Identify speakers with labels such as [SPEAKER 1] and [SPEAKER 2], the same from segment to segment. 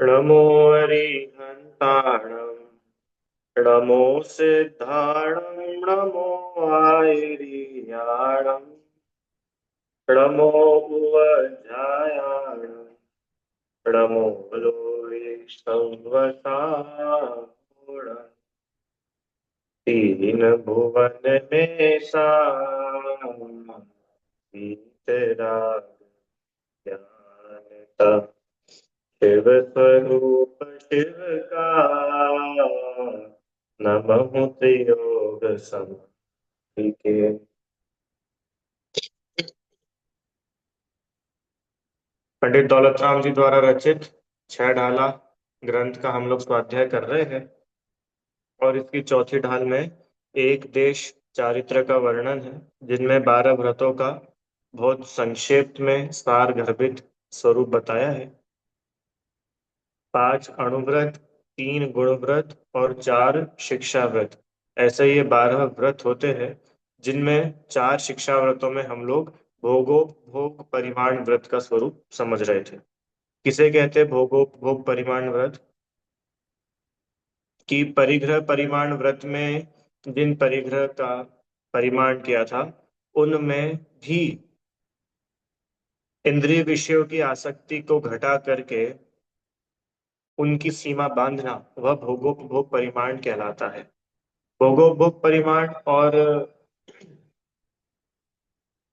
[SPEAKER 1] नमो अरिहन्ताणं नमो सिद्धाणं नमो आयर्याणं नमो उवजायाणं नमो लोये संवसानम् तीन भुवन में ज्ञानता शिव स्वरूप शिव का नमः योग समाधि। पंडित दौलत राम जी द्वारा रचित छह ढाला ग्रंथ का हम लोग स्वाध्याय कर रहे हैं और इसकी चौथी ढाल में एक देश चारित्र का वर्णन है, जिनमें 12 व्रतों का बहुत संक्षेप में सार गर्भित स्वरूप बताया है। 5 अणुव्रत, 3 गुणव्रत और 4 शिक्षा व्रत, ऐसे ये 12 व्रत होते हैं, जिनमें 4 शिक्षा व्रतों में हम लोग भोगोपभोग परिमाण व्रत का स्वरूप समझ रहे थे। किसे कहते हैं भोगोपभोग परिमाण व्रत? कि परिग्रह परिमाण व्रत में जिन परिग्रह का परिमाण किया था, उनमें भी इंद्रिय विषयों की आसक्ति को घटा करके उनकी सीमा बांधना, वह भोगोपभोग परिमाण कहलाता है। भोगोपभोग परिमाण और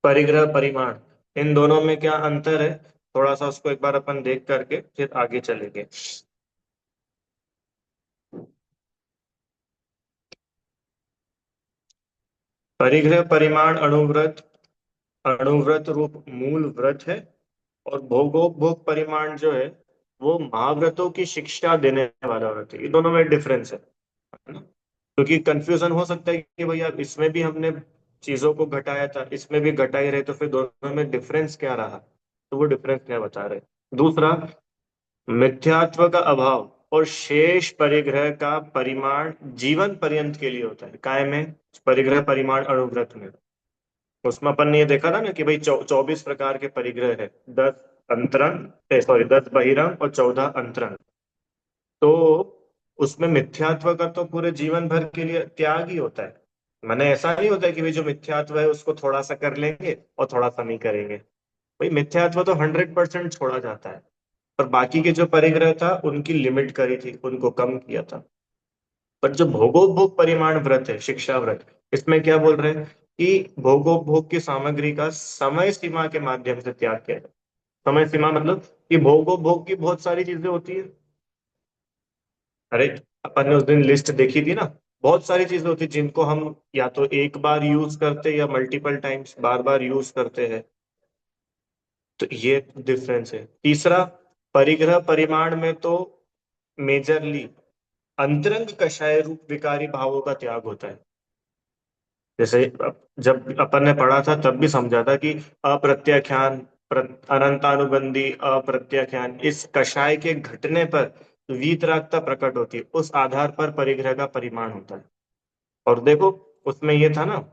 [SPEAKER 1] परिग्रह परिमाण, इन दोनों में क्या अंतर है, थोड़ा सा उसको एक बार अपन देख करके फिर आगे चलेंगे। परिग्रह परिमाण अणुव्रत अणुव्रत रूप मूल व्रत है, और भोगोपभोग परिमाण जो है वो महाव्रतों की शिक्षा देने वाला व्रत है। ये दोनों में डिफरेंस है ना? क्योंकि कंफ्यूजन हो सकता है कि भैया इसमें भी हमने चीजों को घटाया था, इसमें भी घटा ही रहे, तो फिर दोनों में डिफरेंस क्या रहा? तो वो डिफरेंस क्या बता रहे। दूसरा, मिथ्यात्व का अभाव और शेष परिग्रह का परिमाण जीवन पर्यंत के लिए होता है। काय में? परिग्रह परिमाण अणुव्रत में। उसमें अपन ने ये देखा था ना कि भाई 24 प्रकार के परिग्रह है। 10 अंतरंग, सॉरी, 10 बहिरंग और 14 अंतरंग। तो उसमें मिथ्यात्व का तो पूरे जीवन भर के लिए त्याग ही होता है। माने ऐसा नहीं होता है कि भाई जो मिथ्यात्व है उसको थोड़ा सा कर लेंगे और थोड़ा सा नहीं करेंगे। भाई मिथ्यात्व तो 100% छोड़ा जाता है, पर बाकी के जो परिग्रह था उनकी लिमिट करी थी, उनको कम किया था। पर जो भोगोपभोग परिमाण व्रत है, शिक्षा व्रत, इसमें क्या बोल रहे हैं कि भोगोपभोग की सामग्री का समय सीमा के माध्यम से त्याग किया जाए। समय सीमा मतलब कि भोगोपभोग की बहुत सारी चीजें होती है। अरे, अपन ने उस दिन लिस्ट देखी थी ना, बहुत सारी चीजें होती है जिनको हम या तो एक बार यूज करते हैं या मल्टीपल टाइम्स बार बार यूज करते हैं। तो ये डिफरेंस है। तीसरा, परिग्रह परिमाण में तो मेजरली अंतरंग कषाय रूप विकारी भावों का त्याग होता है। जैसे जब अपन ने पढ़ा था तब भी समझा था कि अप्रत्याख्यान, अनंतानुबंधी अप्रत्याख्यान, इस कषाय के घटने पर वीतरागता प्रकट होती है, उस आधार पर परिग्रह का परिमाण होता है। और देखो, उसमें ये था ना,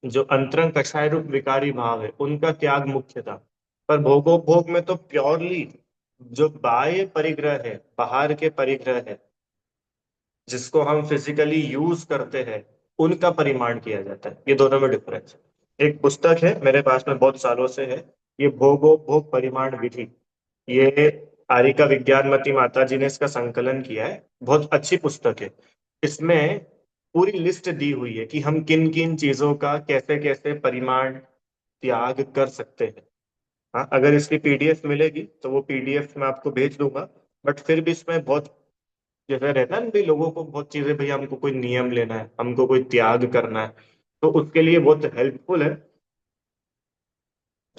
[SPEAKER 1] जो अंतरंग कषाय रूप विकारी भाव है उनका त्याग मुख्य था। पर भोगोपभोग में तो प्योरली जो बाह्य परिग्रह है, बाहर के परिग्रह है, जिसको हम फिजिकली यूज करते हैं, उनका परिमाण किया जाता है। ये दोनों में डिफरेंस है। एक पुस्तक है मेरे पास में, बहुत सालों से है, ये भोगोपभोग परिमाण विधि। ये आरिका विज्ञानमती माता जी ने इसका संकलन किया है, बहुत अच्छी पुस्तक है। इसमें पूरी लिस्ट दी हुई है कि हम किन किन चीजों का कैसे कैसे परिमाण त्याग कर सकते हैं। हाँ, अगर इसकी पीडीएफ मिलेगी तो वो पीडीएफ मैं आपको भेज दूंगा। बट फिर भी इसमें बहुत, जैसे रहता है ना भाई, लोगों को बहुत चीजें, भैया हमको कोई नियम लेना है, हमको कोई त्याग करना है, तो उसके लिए बहुत हेल्पफुल है।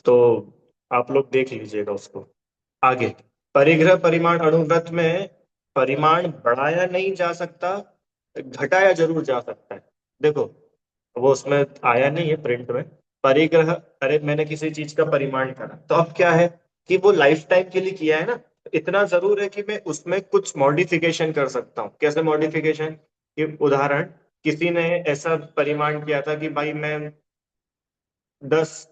[SPEAKER 1] तो आप लोग देख लीजिएगा उसको। आगे, परिग्रह परिमाण अणुव्रत में परिमाण बढ़ाया नहीं जा सकता, घटाया जरूर जा सकता है। देखो, वो उसमें आया नहीं है प्रिंट में। परिग्रह, अरे मैंने किसी चीज का परिमाण करा तो अब क्या है कि वो लाइफ टाइम के लिए किया है ना, इतना जरूर है कि मैं उसमें कुछ मॉडिफिकेशन कर सकता हूँ। कैसे मॉडिफिकेशन? कि उदाहरण, किसी ने ऐसा परिमाण किया था कि भाई मैं 10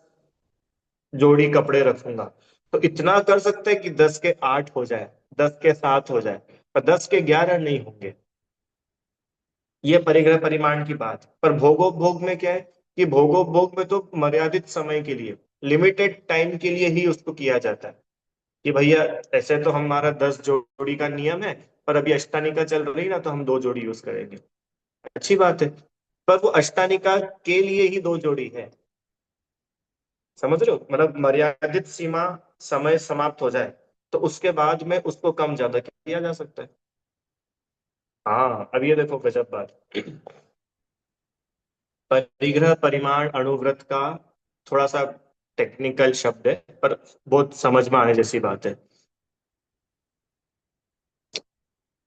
[SPEAKER 1] जोड़ी कपड़े रखूंगा, तो इतना कर सकते हैं कि 10 के 8 हो जाए, 10 के 7 हो जाए, पर 10 के 11 नहीं होंगे। ये परिग्रह परिमाण की बात है। पर भोगोपभोग में क्या है कि भोगोपभोग में तो मर्यादित समय के लिए, लिमिटेड टाइम के लिए ही उसको किया जाता है। कि भैया ऐसे तो हमारा 10 जोड़ी का नियम है, पर अभी अष्टानिका चल रही ना, तो हम 2 जोड़ी यूज करेंगे। अच्छी बात है। पर वो अष्टानिका के लिए ही 2 जोड़ी है। समझ रहे हो, मतलब मर्यादित सीमा, समय समाप्त हो जाए तो उसके बाद में उसको कम ज्यादा किया जा सकता है। हाँ, अब ये देखो गजब बात। परिग्रह परिमाण अणुव्रत का थोड़ा सा टेक्निकल शब्द है, पर बहुत समझ में आने जैसी बात है।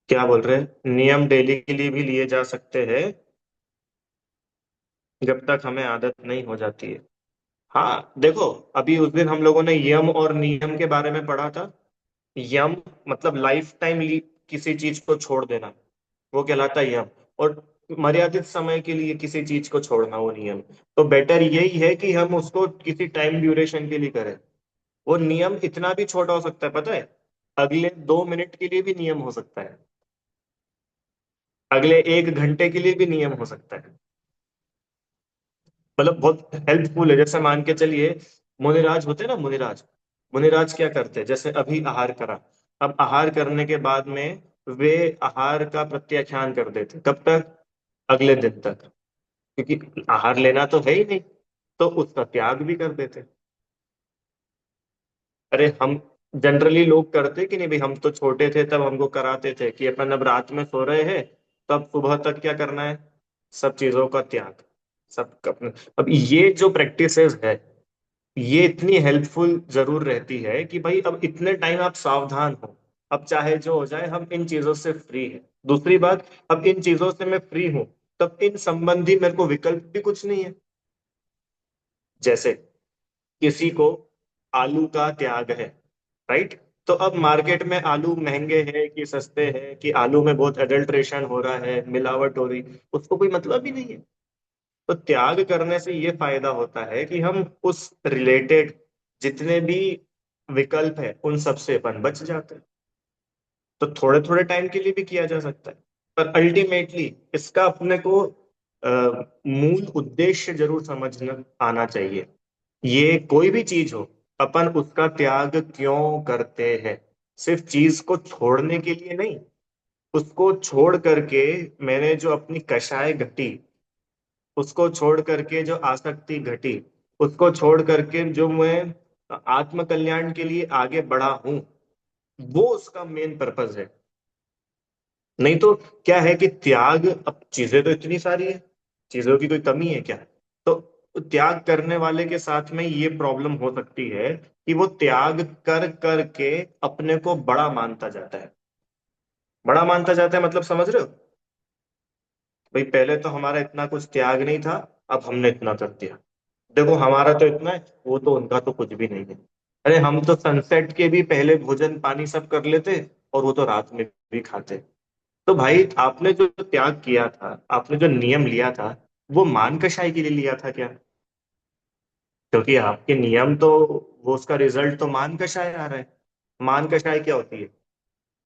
[SPEAKER 1] क्या बोल रहे हैं, नियम डेली के लिए भी लिए जा सकते हैं, जब तक हमें आदत नहीं हो जाती है। हाँ देखो, अभी उस दिन हम लोगों ने यम और नियम के बारे में पढ़ा था। यम मतलब लाइफ टाइम किसी चीज को छोड़ देना, वो कहलाता है यम। और मर्यादित समय के लिए किसी चीज को छोड़ना, वो नियम। तो बेटर यही है कि हम उसको किसी टाइम ड्यूरेशन के लिए करें। वो नियम इतना भी छोटा हो सकता है, पता है? अगले 2 मिनट के लिए भी नियम हो सकता है, अगले 1 घंटे के लिए भी नियम हो सकता है। मतलब बहुत हेल्पफुल है। जैसे मान के चलिए, मुनिराज होते हैं ना, मुनिराज। मुनिराज क्या करते हैं, जैसे अभी आहार करा, अब आहार करने के बाद में वे आहार का प्रत्याख्यान कर देते, कब तक? अगले दिन तक। क्योंकि आहार लेना तो है ही नहीं, तो उसका त्याग भी कर देते। अरे हम जनरली लोग करते कि नहीं भाई, हम तो छोटे थे तब हमको कराते थे कि अपन अब रात में सो रहे हैं, तब सुबह तक क्या करना है, सब चीजों का त्याग, सब अपने। अब ये जो प्रैक्टिसेस है, ये इतनी हेल्पफुल जरूर रहती है कि भाई अब इतने टाइम आप सावधान हो, अब चाहे जो हो जाए हम इन चीजों से फ्री है। दूसरी बात, अब इन चीजों से मैं फ्री हूं, तब इन संबंधी मेरे को विकल्प भी कुछ नहीं है। जैसे किसी को आलू का त्याग है, राइट? तो अब मार्केट में आलू महंगे हैं कि सस्ते हैं, कि आलू में बहुत एडल्ट्रेशन हो रहा है, मिलावट हो रही, उसको कोई मतलब ही नहीं है। तो त्याग करने से ये फायदा होता है कि हम उस रिलेटेड जितने भी विकल्प है उन सब से अपन बच जाते हैं। तो थोड़े थोड़े टाइम के लिए भी किया जा सकता है, पर अल्टीमेटली इसका अपने को मूल उद्देश्य जरूर समझना आना चाहिए। ये कोई भी चीज हो, अपन उसका त्याग क्यों करते हैं? सिर्फ चीज को छोड़ने के लिए नहीं, उसको छोड़ करके मैंने जो अपनी कषाय घटी, उसको छोड़ करके जो आसक्ति घटी, उसको छोड़ करके जो मैं आत्म कल्याण के लिए आगे बढ़ा हूं, वो उसका मेन पर्पस है। नहीं तो क्या है कि त्याग, अब चीजें तो इतनी सारी है, चीजों की कोई कमी है क्या? तो त्याग करने वाले के साथ में ये प्रॉब्लम हो सकती है कि वो त्याग कर करके अपने को बड़ा मानता जाता है। बड़ा मानता जाता है मतलब समझ रहे हो? भाई पहले तो हमारा इतना कुछ त्याग नहीं था, अब हमने इतना कर दिया। देखो हमारा तो इतना है, वो तो उनका तो कुछ भी नहीं है। अरे हम तो सनसेट के भी पहले भोजन पानी सब कर लेते, और वो तो रात में भी खाते। तो भाई आपने जो त्याग किया था, आपने जो नियम लिया था, वो मान कषाय के लिए लिया था क्या? क्योंकि आपके नियम तो, वो उसका रिजल्ट तो मान कषाय आ रहा है। मान कषाय क्या होती है?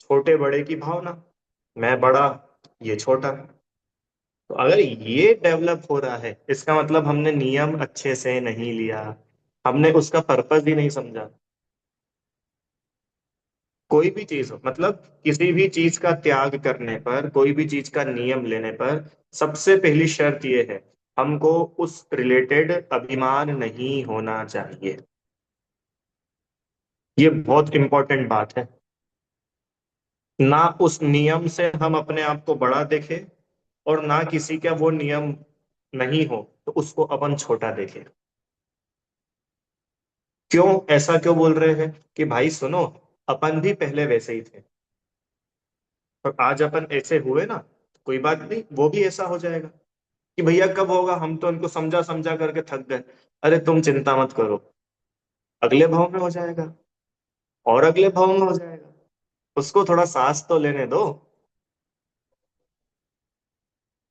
[SPEAKER 1] छोटे बड़े की भावना, मैं बड़ा, ये छोटा। तो अगर ये डेवलप हो रहा है, इसका मतलब हमने नियम अच्छे से नहीं लिया, हमने उसका पर्पस ही नहीं समझा। कोई भी चीज हो, मतलब किसी भी चीज का त्याग करने पर, कोई भी चीज का नियम लेने पर, सबसे पहली शर्त ये है, हमको उस रिलेटेड अभिमान नहीं होना चाहिए। ये बहुत इंपॉर्टेंट बात है। ना उस नियम से हम अपने आप को बड़ा देखें, और ना किसी का वो नियम नहीं हो तो उसको अपन छोटा देखें। क्यों, ऐसा क्यों बोल रहे हैं? कि भाई सुनो, अपन भी पहले वैसे ही थे, और आज अपन ऐसे हुए ना, कोई बात नहीं, वो भी ऐसा हो जाएगा। कि भैया कब होगा, हम तो इनको समझा समझा करके थक गए। अरे तुम चिंता मत करो, अगले भाव में हो जाएगा, और अगले भाव में हो जाएगा। उसको थोड़ा सांस तो लेने दो।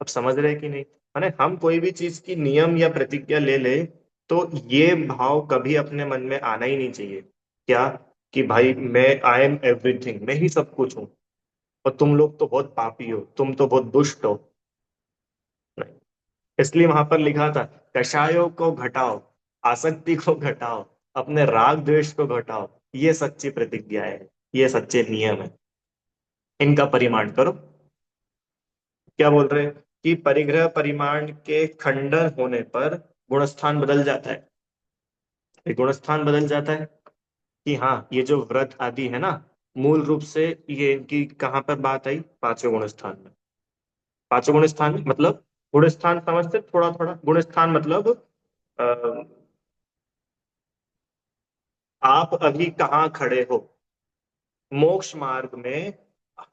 [SPEAKER 1] अब समझ रहे कि नहीं? माने हम कोई भी चीज की नियम या प्रतिज्ञा ले ले, तो ये भाव कभी अपने मन में आना ही नहीं चाहिए क्या? कि भाई मैं आई एम एवरीथिंग, मैं ही सब कुछ हूँ, और तुम लोग तो बहुत पापी हो, तुम तो बहुत दुष्ट हो। नहीं। इसलिए वहां पर लिखा था, कषायों को घटाओ, आसक्ति को घटाओ, अपने राग द्वेष को घटाओ, ये सच्ची प्रतिज्ञा है, ये सच्चे नियम है, इनका परिमाण करो। क्या बोल रहे हैं? कि परिग्रह परिमाण के खंडन होने पर गुणस्थान बदल जाता है। ये गुणस्थान बदल जाता है कि हाँ, ये जो व्रत आदि है ना, मूल रूप से ये इनकी कहाँ पर बात आई? पांचवें गुणस्थान में। पांचवें गुणस्थान में मतलब, गुणस्थान समझते थोड़ा थोड़ा? गुणस्थान मतलब अ, आप अभी कहाँ खड़े हो, मोक्ष मार्ग में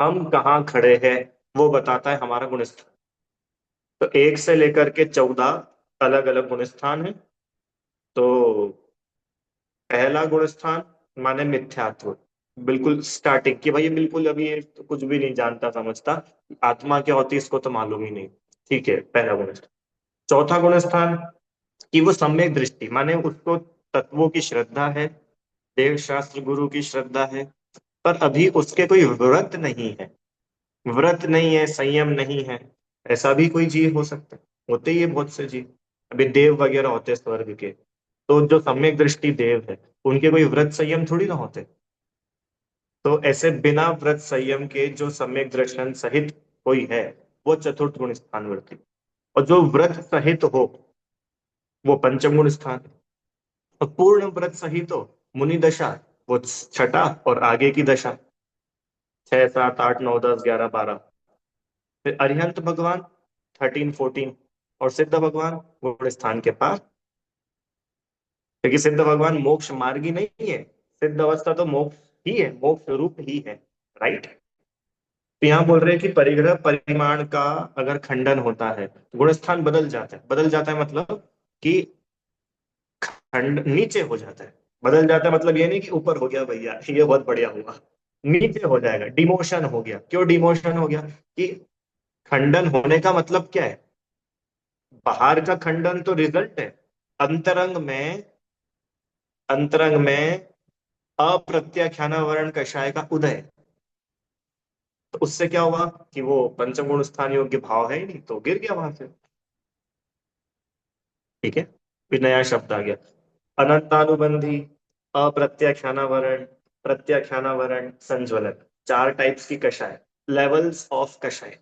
[SPEAKER 1] हम कहाँ खड़े हैं, वो बताता है हमारा गुणस्थान। तो 1 से लेकर के 14 अलग अलग गुणस्थान है। तो पहला गुणस्थान माने मिथ्यात्व, बिल्कुल स्टार्टिंग की, भाई ये बिल्कुल अभी ये तो कुछ भी नहीं जानता समझता, आत्मा क्या होती है इसको तो मालूम ही नहीं। ठीक है, पहला गुणस्थान। चौथा गुणस्थान, कि वो सम्यक दृष्टि, माने उसको तत्वों की श्रद्धा है, देव शास्त्र गुरु की श्रद्धा है, पर अभी उसके कोई व्रत नहीं है। व्रत नहीं है, संयम नहीं है। ऐसा भी कोई जीव हो सकता है, होते ही है बहुत से जीव, अभी देव वगैरह होते हैं स्वर्ग के। तो जो सम्यक दृष्टि देव है, उनके कोई व्रत संयम थोड़ी ना होते। तो ऐसे बिना व्रत संयम के जो सम्यक दर्शन सहित कोई है, वो चतुर्थ गुण स्थान वर्ती। और जो व्रत सहित हो, वो पंचम गुण स्थान। और पूर्ण व्रत सहित हो, मुनि दशा, वो छठा, और आगे की दशा 6 7 8 9 10 11 12। फिर अरिहंत भगवान 13 14, और सिद्ध भगवान गुण स्थान के पार। क्योंकि सिद्ध भगवान मोक्ष मार्गी नहीं है, सिद्ध अवस्था तो मोक्ष ही है, मोक्ष रूप ही है। राइट। तो यहाँ बोल रहे हैं कि परिग्रह परिमाण का अगर खंडन होता है, गुणस्थान बदल जाता है। बदल जाता है मतलब कि खंड नीचे हो जाता है। बदल जाता है मतलब ये नहीं कि ऊपर हो गया भैया ये बहुत बढ़िया हुआ, नीचे हो जाएगा, डिमोशन हो गया। क्यों डिमोशन हो गया? कि खंडन होने का मतलब क्या है? बाहर का खंडन तो रिजल्ट है, अंतरंग में, अंतरंग में अप्रत्याख्यानावरण कषाय का उदय। तो उससे क्या हुआ? कि वो पंचम गुण स्थान योग्य भाव है ही नहीं, तो गिर गया वहां से। ठीक है। फिर नया शब्द आ गया, अनंतानुबंधी, अप्रत्याख्यानावरण, प्रत्याख्यानावरण, संज्वलन। 4 टाइप्स की कषाय, लेवल्स ऑफ कषाय।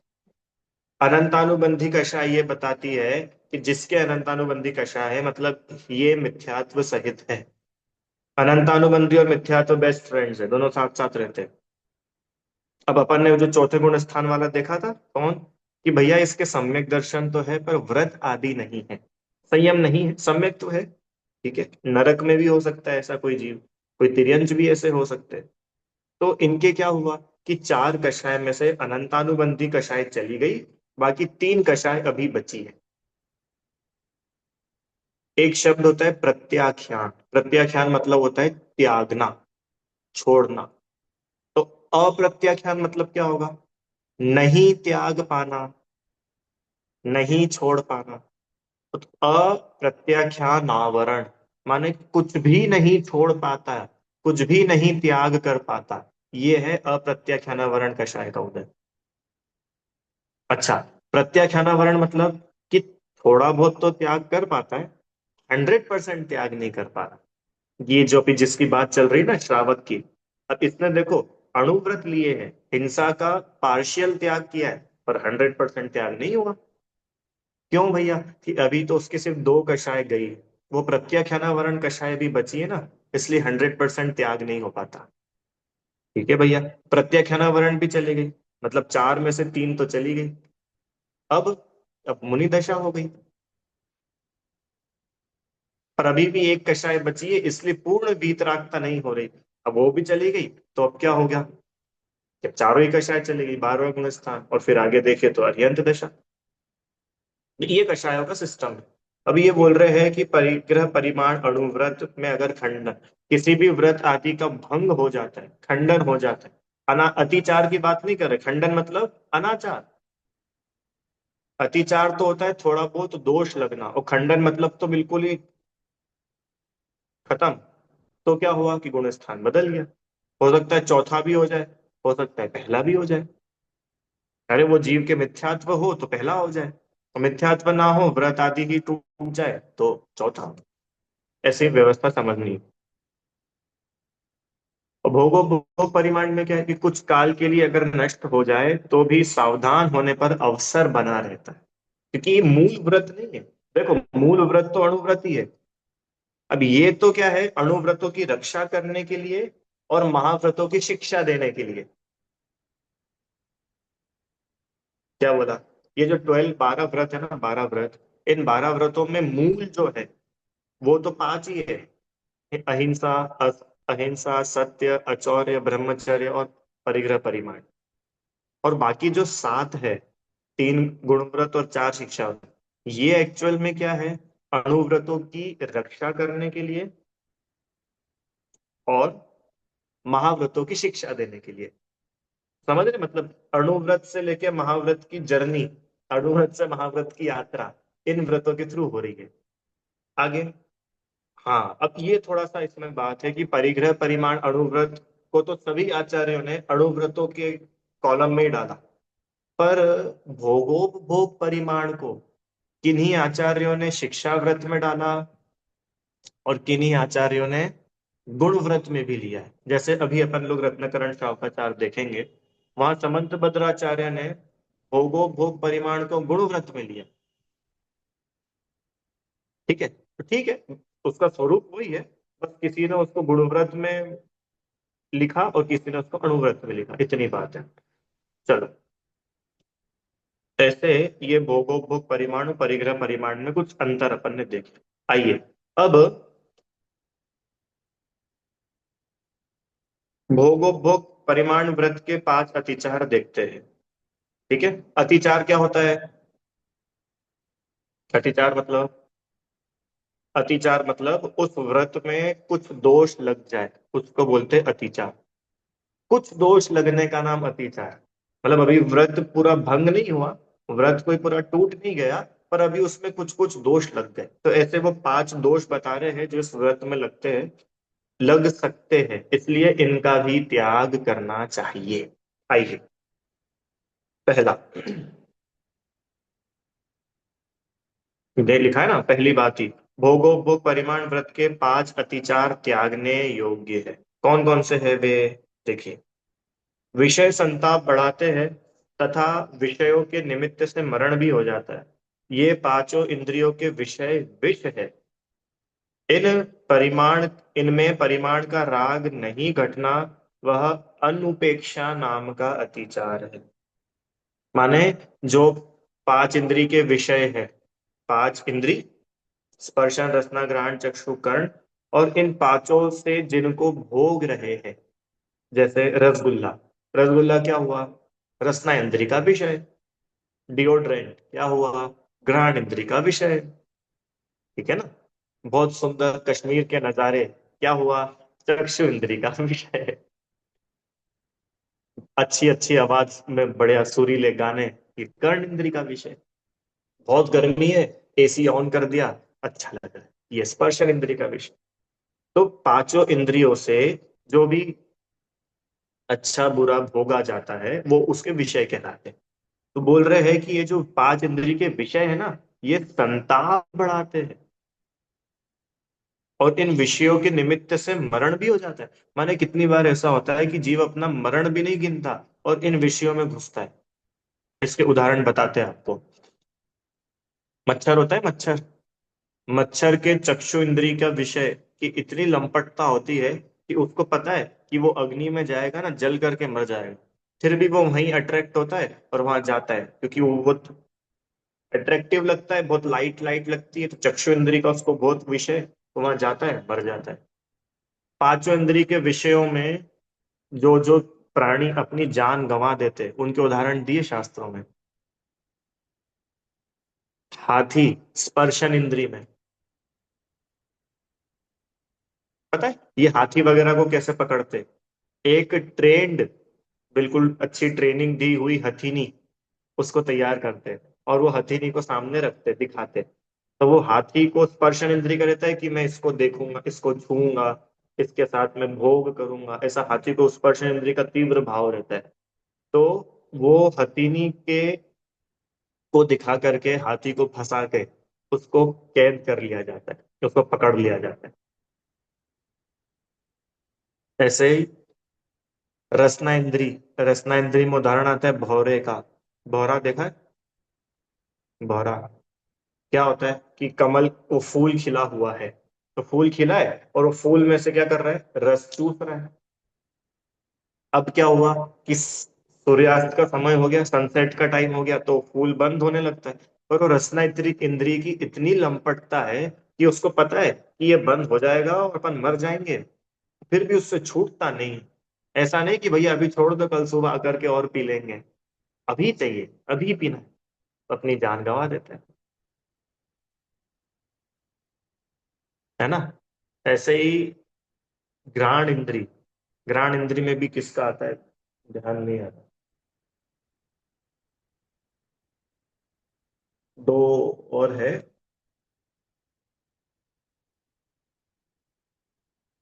[SPEAKER 1] अनंतानुबंधी कषाय ये बताती है कि जिसके अनंतानुबंधी कषाय है, मतलब ये मिथ्यात्व सहित है। अनंतानुबंधी और मिथ्यात्व बेस्ट फ्रेंड्स है, दोनों साथ साथ रहते हैं। अब अपन ने जो चौथे गुण स्थान वाला देखा था, कौन? कि भैया इसके सम्यक दर्शन तो है, पर व्रत आदि नहीं है, संयम नहीं है, सम्यक तो है। ठीक है, नरक में भी हो सकता है ऐसा कोई जीव, कोई तिर्यंच भी ऐसे हो सकते हैं। तो इनके क्या हुआ? कि 4 कषाय में से अनंतानुबंधी कषाय चली गई, बाकी 3 कषाय अभी बची है। एक शब्द होता है प्रत्याख्यान। प्रत्याख्यान मतलब होता है त्यागना, छोड़ना। तो अप्रत्याख्यान मतलब क्या होगा? नहीं त्याग पाना, नहीं छोड़ पाना। तो अप्रत्याख्यान आवरण माने कुछ भी नहीं छोड़ पाता, कुछ भी नहीं त्याग कर पाता, ये है अप्रत्याख्यानावरण कषाय का उदय। अच्छा, प्रत्याख्यानावरण मतलब कि थोड़ा बहुत तो त्याग कर पाता है, 100% त्याग नहीं कर पा रहा। ये जो अभी जिसकी बात चल रही है ना, श्रावक की, अब इसने देखो अणुव्रत लिए हैं, हिंसा का पार्शियल त्याग किया है, पर 100% त्याग नहीं हुआ। क्यों भैया? कि अभी तो उसके सिर्फ 2 कषाय गई, वो प्रत्याख्यानावरण कषाय भी बची है ना, इसलिए 100% त्याग नहीं हो पाता। ठीक है भैया, प्रत्याख्यानावरण भी चली गई, मतलब 4 में से 3 तो चली गई। अब अब मुनि दशा हो गई, पर अभी भी 1 कषाय बची है, इसलिए पूर्ण वीतरागता नहीं हो रही। अब वो भी चली गई, तो अब क्या हो गया? जब चारों ही कषाय चली गई, 12वां गुण स्थान, और फिर आगे देखे तो अरिहंत दशा। ये कषायों का सिस्टम है। अब ये बोल रहे हैं कि परिग्रह परिमाण अणुव्रत में अगर खंडन, किसी भी व्रत आदि का भंग हो जाता है, खंडन हो जाता है। अतिचार की बात नहीं कर रहे, खंडन मतलब अनाचार। अतिचार तो होता है थोड़ा बहुत दोष लगना, और खंडन मतलब तो बिल्कुल ही खत्म। तो क्या हुआ कि गुण स्थान बदल गया। हो सकता है चौथा भी हो जाए, हो सकता है पहला भी हो जाए। अरे वो जीव के मिथ्यात्व हो तो पहला हो जाए, और मिथ्यात्व ना हो, व्रत आदि ही टूट जाए तो चौथा हो। ऐसी व्यवस्था समझनी है। और भोगो भोग परिमाण में क्या है कि कुछ काल के लिए अगर नष्ट हो जाए तो भी सावधान होने पर अवसर बना रहता है, क्योंकि ये मूल व्रत नहीं है। देखो, मूल व्रत तो अणुव्रत ही है। अब ये तो क्या है, अणुव्रतों की रक्षा करने के लिए और महाव्रतों की शिक्षा देने के लिए। क्या बोला? ये जो 12 व्रत है ना, 12 व्रत, इन 12 व्रतों में मूल जो है वो तो पांच ही है। अहिंसा, अहिंसा, सत्य, अचौर्य, ब्रह्मचर्य और परिग्रह परिमाण। और बाकी जो सात है, 3 गुणव्रत और 4 शिक्षा व्रत, ये एक्चुअल में क्या है, अणुव्रतों की रक्षा करने के लिए और महाव्रतों की शिक्षा देने के लिए। समझ रहे? मतलब अणुव्रत से लेके महाव्रत की जर्नी, अणुव्रत से महाव्रत की यात्रा इन व्रतों के थ्रू हो रही है। आगे, हाँ, अब ये थोड़ा सा इसमें बात है कि परिग्रह परिमाण अणुव्रत को तो सभी आचार्यों ने अणुव्रतों के कॉलम में ही डाला, पर भोगोपभोग परिमाण को किन्हीं आचार्यों ने शिक्षा व्रत में डाला और किन्हीं आचार्यों ने गुण व्रत में भी लिया है। जैसे अभी अपन लोग रत्नकरण शाखाचार देखेंगे, वहां समंत भद्राचार्य ने भोगोपभोग परिमाण को गुण व्रत में लिया। ठीक है, तो ठीक है, उसका स्वरूप वही है, बस किसी ने उसको गुण व्रत में लिखा और किसी ने उसको अणुव्रत में लिखा, इतनी बात है। चलो, ऐसे ये भोगोपभोग परिमाण और परिग्रह परिमाण में कुछ अंतर अपन ने देखे। आइए अब भोगोपभोग परिमाण व्रत के 5 अतिचार देखते हैं। ठीक है, अतिचार क्या होता है? अतिचार मतलब, अतिचार मतलब उस व्रत में कुछ दोष लग जाए, उसको बोलते हैं अतिचार। कुछ दोष लगने का नाम अतिचार। मतलब अभी व्रत पूरा भंग नहीं हुआ, व्रत कोई पूरा टूट नहीं गया, पर अभी उसमें कुछ कुछ दोष लग गए, तो ऐसे वो 5 दोष बता रहे हैं जो इस व्रत में लगते हैं, लग सकते हैं, इसलिए इनका भी त्याग करना चाहिए। आइए, पहला, दे लिखा है ना पहली बात ही, भोगोपभोग परिमाण व्रत के 5 अतिचार त्यागने योग्य है। कौन कौन से है वे? देखिए, विषय संताप बढ़ाते हैं तथा विषयों के निमित्त से मरण भी हो जाता है। ये पांचों इंद्रियों के विषय विष है। इन परिमाण इनमें परिमाण का राग नहीं घटना, वह अनुपेक्षा नाम का अतिचार है। माने, जो 5 इंद्री के विषय है, 5 इंद्री, स्पर्शन रसना ग्रहण चक्षु कर्ण, और इन पांचों से जिनको भोग रहे हैं, जैसे रसगुल्ला, रसगुल्ला क्या हुआ, रसना इंद्री का विषय। डिओड्रेंट क्या हुआ, घ्राण इंद्री का विषय। ठीक है ना? बहुत सुंदर कश्मीर के नजारे क्या हुआ, चक्षु इंद्री का विषय। अच्छी अच्छी आवाज में बड़े सुरीले गाने, ये कर्ण इंद्री का विषय। बहुत गर्मी है, एसी ऑन कर दिया, अच्छा लग रहा है, ये स्पर्शन इंद्री का विषय। तो पांचों इंद्रियों से जो भी अच्छा बुरा भोगा जाता है वो उसके विषय कहलाते हैं। तो बोल रहे हैं कि ये जो 5 इंद्रिय के विषय है ना, ये संताप बढ़ाते हैं और इन विषयों के निमित्त से मरण भी हो जाता है। माने कितनी बार ऐसा होता है कि जीव अपना मरण भी नहीं गिनता और इन विषयों में घुसता है। इसके उदाहरण बताते हैं आपको। मच्छर होता है, मच्छर, मच्छर के चक्षु इंद्रिय का विषय की इतनी लंपटता होती है कि उसको पता है कि वो अग्नि में जाएगा ना, जल करके मर जाएगा, फिर भी वो वहीं अट्रैक्ट होता है और वहां जाता है, क्योंकि वो बहुत अट्रैक्टिव लगता है, बहुत लाइट लाइट लगती है, तो चक्षु इंद्रिय का उसको बहुत विषय, तो वहां जाता है, मर जाता है। पांचों इंद्रिय के विषयों में जो जो प्राणी अपनी जान गंवा देते हैं, उनके उदाहरण दिए शास्त्रों में। हाथी स्पर्शन इंद्रिय में, पता है ये हाथी वगैरह को कैसे पकड़ते? एक ट्रेंड, बिल्कुल अच्छी ट्रेनिंग दी हुई हथीनी उसको तैयार करते हैं और वो हथीनी को सामने रखते दिखाते, तो वो हाथी को स्पर्शन इंद्रिय का रहता है कि मैं इसको देखूंगा, इसको छूऊंगा, इसके साथ में भोग करूंगा, ऐसा हाथी को स्पर्श इंद्रिय का तीव्र भाव रहता है। तो वो हथिनी के को दिखा करके हाथी को फंसा के उसको कैद कर लिया जाता है, उसको पकड़ लिया जाता है। ऐसे ही रसना इंद्री, रसना इंद्री में उदाहरण आता है भौरे का। भौरा देखा है? भौरा क्या होता है कि कमल को फूल खिला हुआ है, तो फूल खिला है और वो फूल में से क्या कर रहा है, रस चूस रहा है। अब क्या हुआ कि सूर्यास्त का समय हो गया, सनसेट का टाइम हो गया, तो फूल बंद होने लगता है। और वो रसना इंद्री इंद्री की इतनी लंपटता है कि उसको पता है कि ये बंद हो जाएगा और अपन मर जाएंगे, फिर भी उससे छूटता नहीं। ऐसा नहीं कि भैया अभी छोड़ दो, कल सुबह आकर के और पी लेंगे, अभी चाहिए, अभी पीना है, तो अपनी जान गंवा देते हैं। है ना? ऐसे ही घ्राण इंद्री, घ्राण इंद्री में भी किसका आता है, ध्यान नहीं आता। दो और है।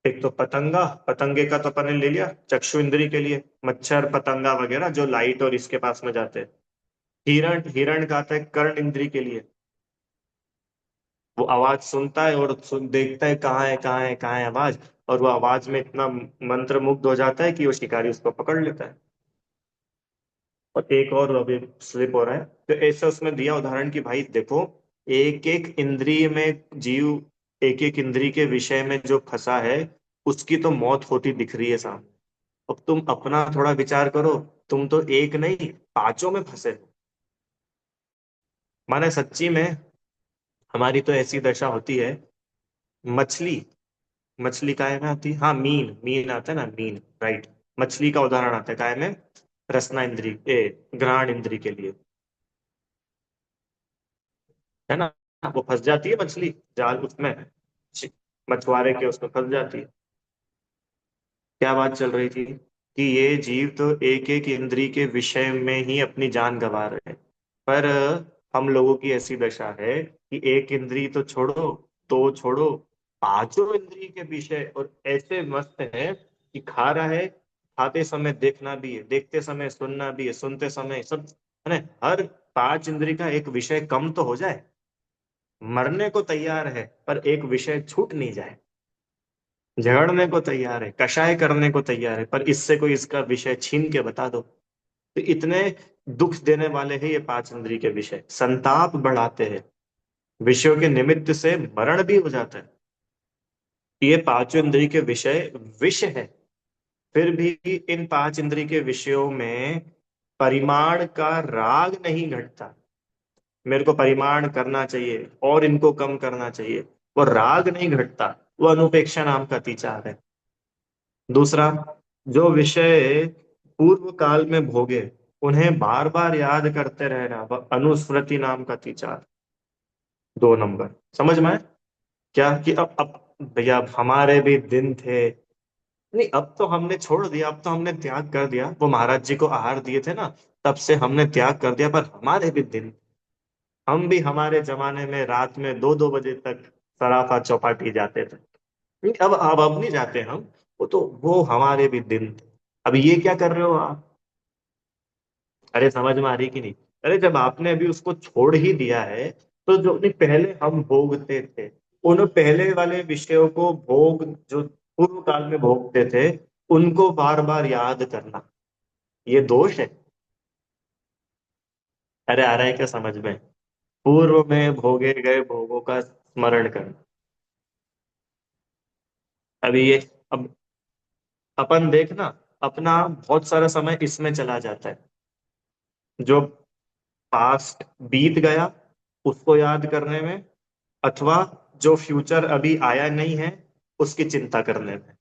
[SPEAKER 1] एक तो पतंगा, पतंगे का तो अपन ने ले लिया चक्षु इंद्री के लिए, मच्छर पतंगा वगैरह जो लाइट और इसके पास में जाते हैं। हिरण, हिरण का आता है कर्ण इंद्री के लिए। वो आवाज सुनता है और देखता है कहाँ है, कहाँ है, कहाँ है आवाज, और वो आवाज में इतना मंत्र मुग्ध हो जाता है कि वो शिकारी उसको पकड़ लेता है। और एक और अभी स्लिप हो रहा है, तो ऐसा उसमें दिया उदाहरण कि भाई देखो, एक एक इंद्रिय में जीव, एक एक इंद्रिय के विषय में जो फंसा है, उसकी तो मौत होती दिख रही है सामने। अब तुम अपना थोड़ा विचार करो, तुम तो एक नहीं, पांचों में फंसे हो। माने सच्ची में हमारी तो ऐसी दशा होती है। मछली, मछली काय में आती है, हाँ मीन, मीन आता है ना, मीन, राइट। मछली का उदाहरण आता है काय में, रसना इंद्री ए घ्राण इंद्री के लिए। है ना? वो फंस जाती है मछली जाल उसमें, मछुआरे के उसमें फंस जाती है। क्या बात चल रही थी कि ये जीव तो एक एक इंद्री के विषय में ही अपनी जान गंवा रहे हैं। पर हम लोगों की ऐसी दशा है कि एक इंद्री तो छोड़ो, दो छोड़ो, पांचों इंद्री के विषय और ऐसे मस्त है कि खा रहा है, खाते समय देखना भी है, देखते समय सुनना भी है, सुनते समय सब, है ना? हर पांच इंद्री का एक विषय कम तो हो जाए, मरने को तैयार है पर एक विषय छूट नहीं जाए, झगड़ने को तैयार है, कषाय करने को तैयार है, पर इससे कोई इसका विषय छीन के बता दो। तो इतने दुख देने वाले हैं ये पांच इंद्रिय के विषय, संताप बढ़ाते हैं, विषयों के निमित्त से मरण भी हो जाता है। ये पांचों इंद्रिय के विषय विष है। फिर भी इन पांच इंद्रिय के विषयों में परिमाण का राग नहीं घटता। मेरे को परिमाण करना चाहिए और इनको कम करना चाहिए, वो राग नहीं घटता, वो अनुपेक्षा नाम का तीचार है। दूसरा, जो विषय पूर्व काल में भोगे उन्हें बार बार याद करते रहना, वह अनुस्मृति नाम का तीचार। दो नंबर समझ में आए? क्या कि अब भैया अब हमारे भी दिन थे, नहीं अब तो हमने छोड़ दिया, अब तो हमने त्याग कर दिया, वो महाराज जी को आहार दिए थे ना, तब से हमने त्याग कर दिया, पर हमारे भी दिन, हम भी हमारे जमाने में रात में दो दो बजे तक सराफा चौपाटी जाते थे। नहीं, अब नहीं जाते हम, वो तो वो हमारे भी दिन थे। अब ये क्या कर रहे हो आप? अरे समझ में आ रही कि नहीं? अरे जब आपने अभी उसको छोड़ ही दिया है, तो जो नहीं पहले हम भोगते थे, उन पहले वाले विषयों को भोग, जो पूर्व काल में भोगते थे, उनको बार बार याद करना, ये दोष है। अरे आ रहा है क्या समझ में? पूर्व में भोगे गए भोगों का स्मरण करना। अभी ये, अब अपन देखना, अपना बहुत सारा समय इसमें चला जाता है, जो पास्ट बीत गया उसको याद करने में, अथवा जो फ्यूचर अभी आया नहीं है उसकी चिंता करने में।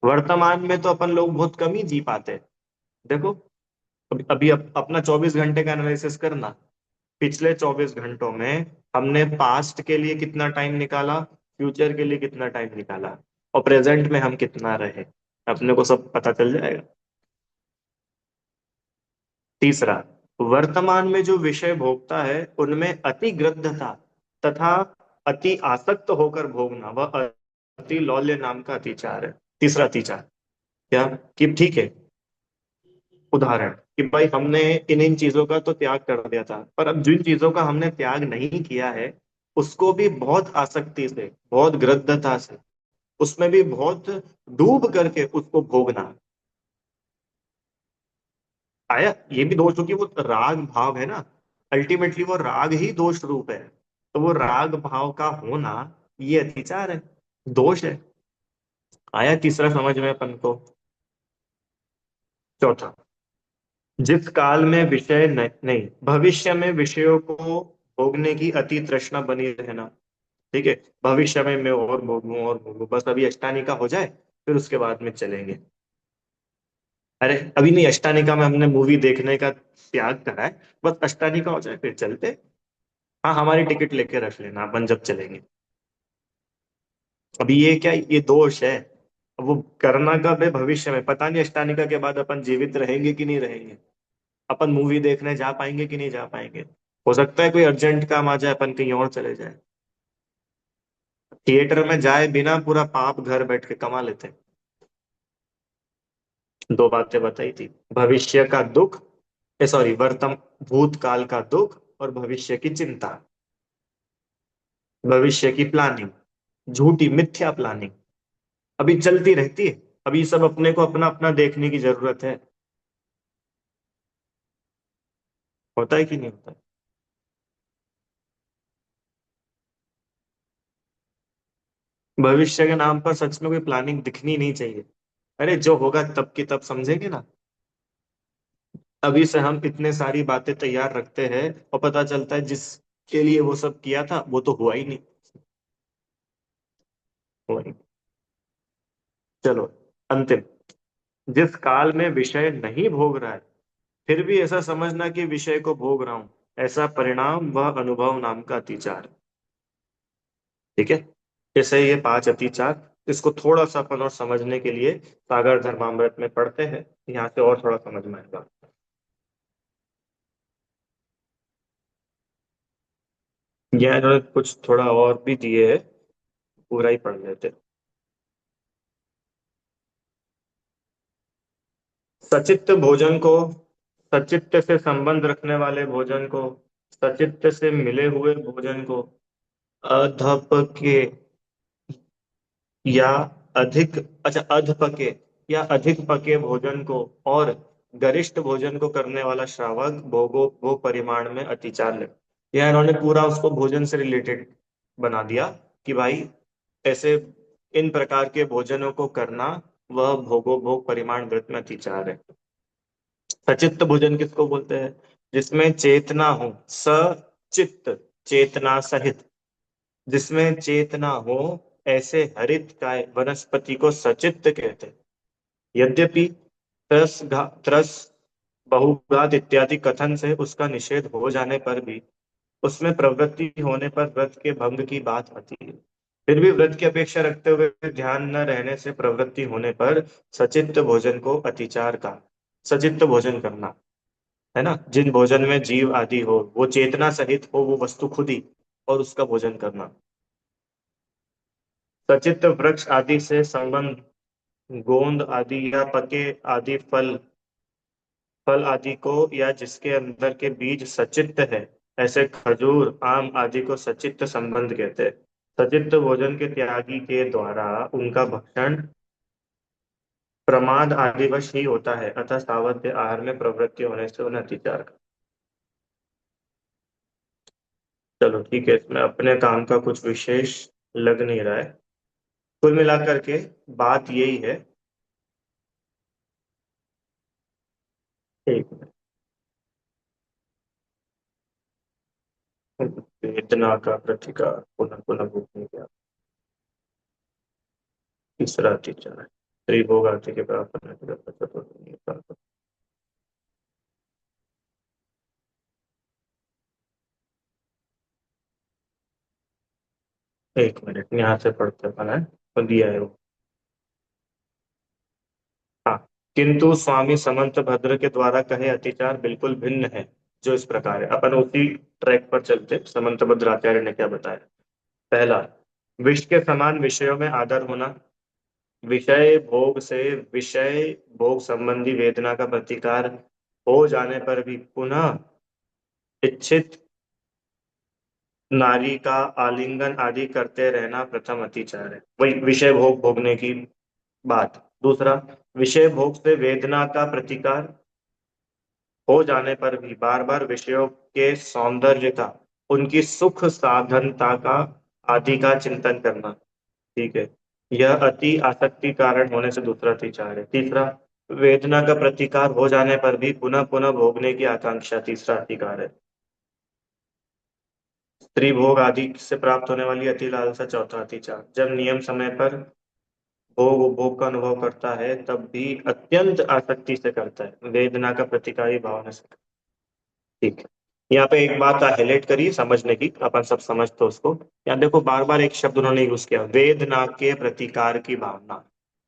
[SPEAKER 1] वर्तमान में तो अपन लोग बहुत कम ही जी पाते हैं। देखो, अभी अपना 24 घंटे का एनालिसिस करना, पिछले 24 घंटों में हमने पास्ट के लिए कितना टाइम निकाला, फ्यूचर के लिए कितना टाइम निकाला, और प्रेजेंट में हम कितना रहे, अपने को सब पता चल जाएगा। तीसरा, वर्तमान में जो विषय भोगता है उनमें अति ग्रद्धता तथा अति आसक्त होकर भोगना, वह अति लौल्य नाम का अतिचार है। तीसरा अतिचार क्या, कि ठीक है, उदाहरण कि भाई हमने इन इन चीजों का तो त्याग कर दिया था, पर अब जिन चीजों का हमने त्याग नहीं किया है उसको भी बहुत आसक्ति से, बहुत ग्रद्धता से, उसमें भी बहुत डूब करके उसको भोगना। आया ये भी दोष, क्योंकि वो राग भाव है ना, अल्टीमेटली वो राग ही दोष रूप है। तो वो राग भाव का होना, ये अतिचार है, दोष है। आया तीसरा समझ में अपन को। चौथा, जिस काल में विषय नहीं, भविष्य में विषयों को भोगने की अति तृष्णा बनी रहना। ठीक है, भविष्य में मैं और भोगूं और भोगूं, बस अभी अष्टानिका हो जाए फिर उसके बाद में चलेंगे। अरे अभी नहीं, अष्टानिका में हमने मूवी देखने का त्याग करा है, बस अष्टानिका हो जाए फिर चलते। हाँ हमारी टिकट लेके रख लेना, अपन जब चलेंगे। अभी ये क्या, ये दोष है। अब वो करना कब है, भविष्य में, पता नहीं अष्टानिका के बाद अपन जीवित रहेंगे कि नहीं रहेंगे, अपन मूवी देखने जा पाएंगे कि नहीं जा पाएंगे। हो सकता है कोई अर्जेंट काम आ जाए, अपन कहीं और चले जाए। थिएटर में जाए बिना पूरा पाप घर बैठ के कमा लेते हैं। दो बातें बताई थी, भविष्य का दुख, सॉरी वर्तम भूतकाल का दुख और भविष्य की चिंता, भविष्य की प्लानिंग, झूठी मिथ्या प्लानिंग अभी चलती रहती है। अभी सब अपने को अपना अपना देखने की जरूरत है। होता है कि नहीं होता है? भविष्य के नाम पर सच में कोई प्लानिंग दिखनी नहीं चाहिए। अरे जो होगा तब की तब समझेंगे ना। अभी से हम इतने सारी बातें तैयार रखते हैं और पता चलता है जिसके लिए वो सब किया था वो तो हुआ ही नहीं। हुआ ही नहीं। चलो, अंतिम, जिस काल में विषय नहीं भोग रहा है फिर भी ऐसा समझना कि विषय को भोग रहा हूं, ऐसा परिणाम वह अनुभव नाम का अतिचार। ठीक है, जैसे ये पांच अतिचार, इसको थोड़ा सा अपन और समझने के लिए सागर धर्मामृत में पढ़ते हैं, यहाँ से और थोड़ा समझ में आएगा। यह इन्होंने कुछ थोड़ा और भी दिए है, पूरा ही पढ़ लेते। सचित्त भोजन को, सचित्त से संबंध रखने वाले भोजन को, सचित्त से मिले हुए भोजन को, अधप के या अधिक, अच्छा अधपके या अधिक पके भोजन को और गरिष्ठ भोजन को करने वाला श्रावक भोगो वो परिमाण में अतिचार ले। यह इन्होंने पूरा उसको भोजन से रिलेटेड बना दिया कि भाई ऐसे इन प्रकार के भोजनों को करना वह भोगो भोग परिमाण व्रत में अतिचार है। सचित्त भोजन किसको बोलते हैं, जिसमें चेतना हो, सचित्त, चेतना सहित, जिसमें चेतना हो, ऐसे हरित काय वनस्पति को सचित्त कहते हैं। यद्यपि त्रस बहुघात इत्यादि कथन से उसका निषेध हो जाने पर भी उसमें प्रवृत्ति होने पर व्रत के भंग की बात आती है। फिर भी व्रत की अपेक्षा रखते हुए ध्यान न रहने से प्रवृत्ति होने पर सचित्त भोजन को अतिचार का, सचित्त भोजन करना है ना, जिन भोजन में जीव आदि हो, वो चेतना सहित हो, वो वस्तु खुद ही, और उसका भोजन करना। सचित्त वृक्ष आदि से संबंध, गोंद आदि या पके आदि फल, फल आदि को या जिसके अंदर के बीज सचित्त है, ऐसे खजूर आम आदि को सचित्त संबंध कहते हैं। सचित्त भोजन के त्यागी के द्वारा उनका भक्षण प्रमाद आदिवश ही होता है, अतः सावध्य आहार में प्रवृत्ति होने से उन्हें अतिचार का। चलो ठीक है, इसमें अपने काम का कुछ विशेष लग नहीं रहा है। कुल मिलाकर के बात यही है। ठीक है, वेदना का प्रतिकार पुनः पुनः भूखने का तीसरा अतिचार है, त्रिभोग आदि के प्राप्त होने के बाद चतुर्थ नियम। एक मिनट यहाँ से पढ़ते बना है तो दिया है वो। हाँ, किंतु स्वामी समंत भद्र के द्वारा कहे अतिचार बिल्कुल भिन्न है, जो इस प्रकार है। अपन उसी ट्रैक पर चलते, समंत भद्र आचार्य ने क्या बताया। पहला, विष के समान विषयों में आदर होना, विषय भोग से विषय भोग संबंधी वेदना का प्रतिकार हो जाने पर भी पुनः इच्छित नारी का आलिंगन आदि करते रहना प्रथम अतिचार है। वही विषय भोग भोगने की बात। दूसरा, विषय भोग से वेदना का प्रतिकार हो जाने पर भी बार बार विषयों के सौंदर्य का, उनकी सुख साधनता का आदि का चिंतन करना। ठीक है, यह अति आसक्ति कारण होने से दूसरा अतिचार है। तीसरा, वेदना का प्रतिकार हो जाने पर भी पुनः पुनः भोगने की आकांक्षा, तीसरा अतिकार है। स्त्री भोग आदि से प्राप्त होने वाली अति लालसा, चौथा अतिचार। जब नियम समय पर भोग उपभोग का अनुभव करता है तब भी अत्यंत आसक्ति से करता है, वेदना का प्रतिकारी भावना से। ठीक है, यहाँ पे एक बात हाईलाइट करिए समझने की, अपन सब समझ तो उसको। यहाँ देखो बार बार एक शब्द उन्होंने यूज किया, वेदना के प्रतिकार की भावना।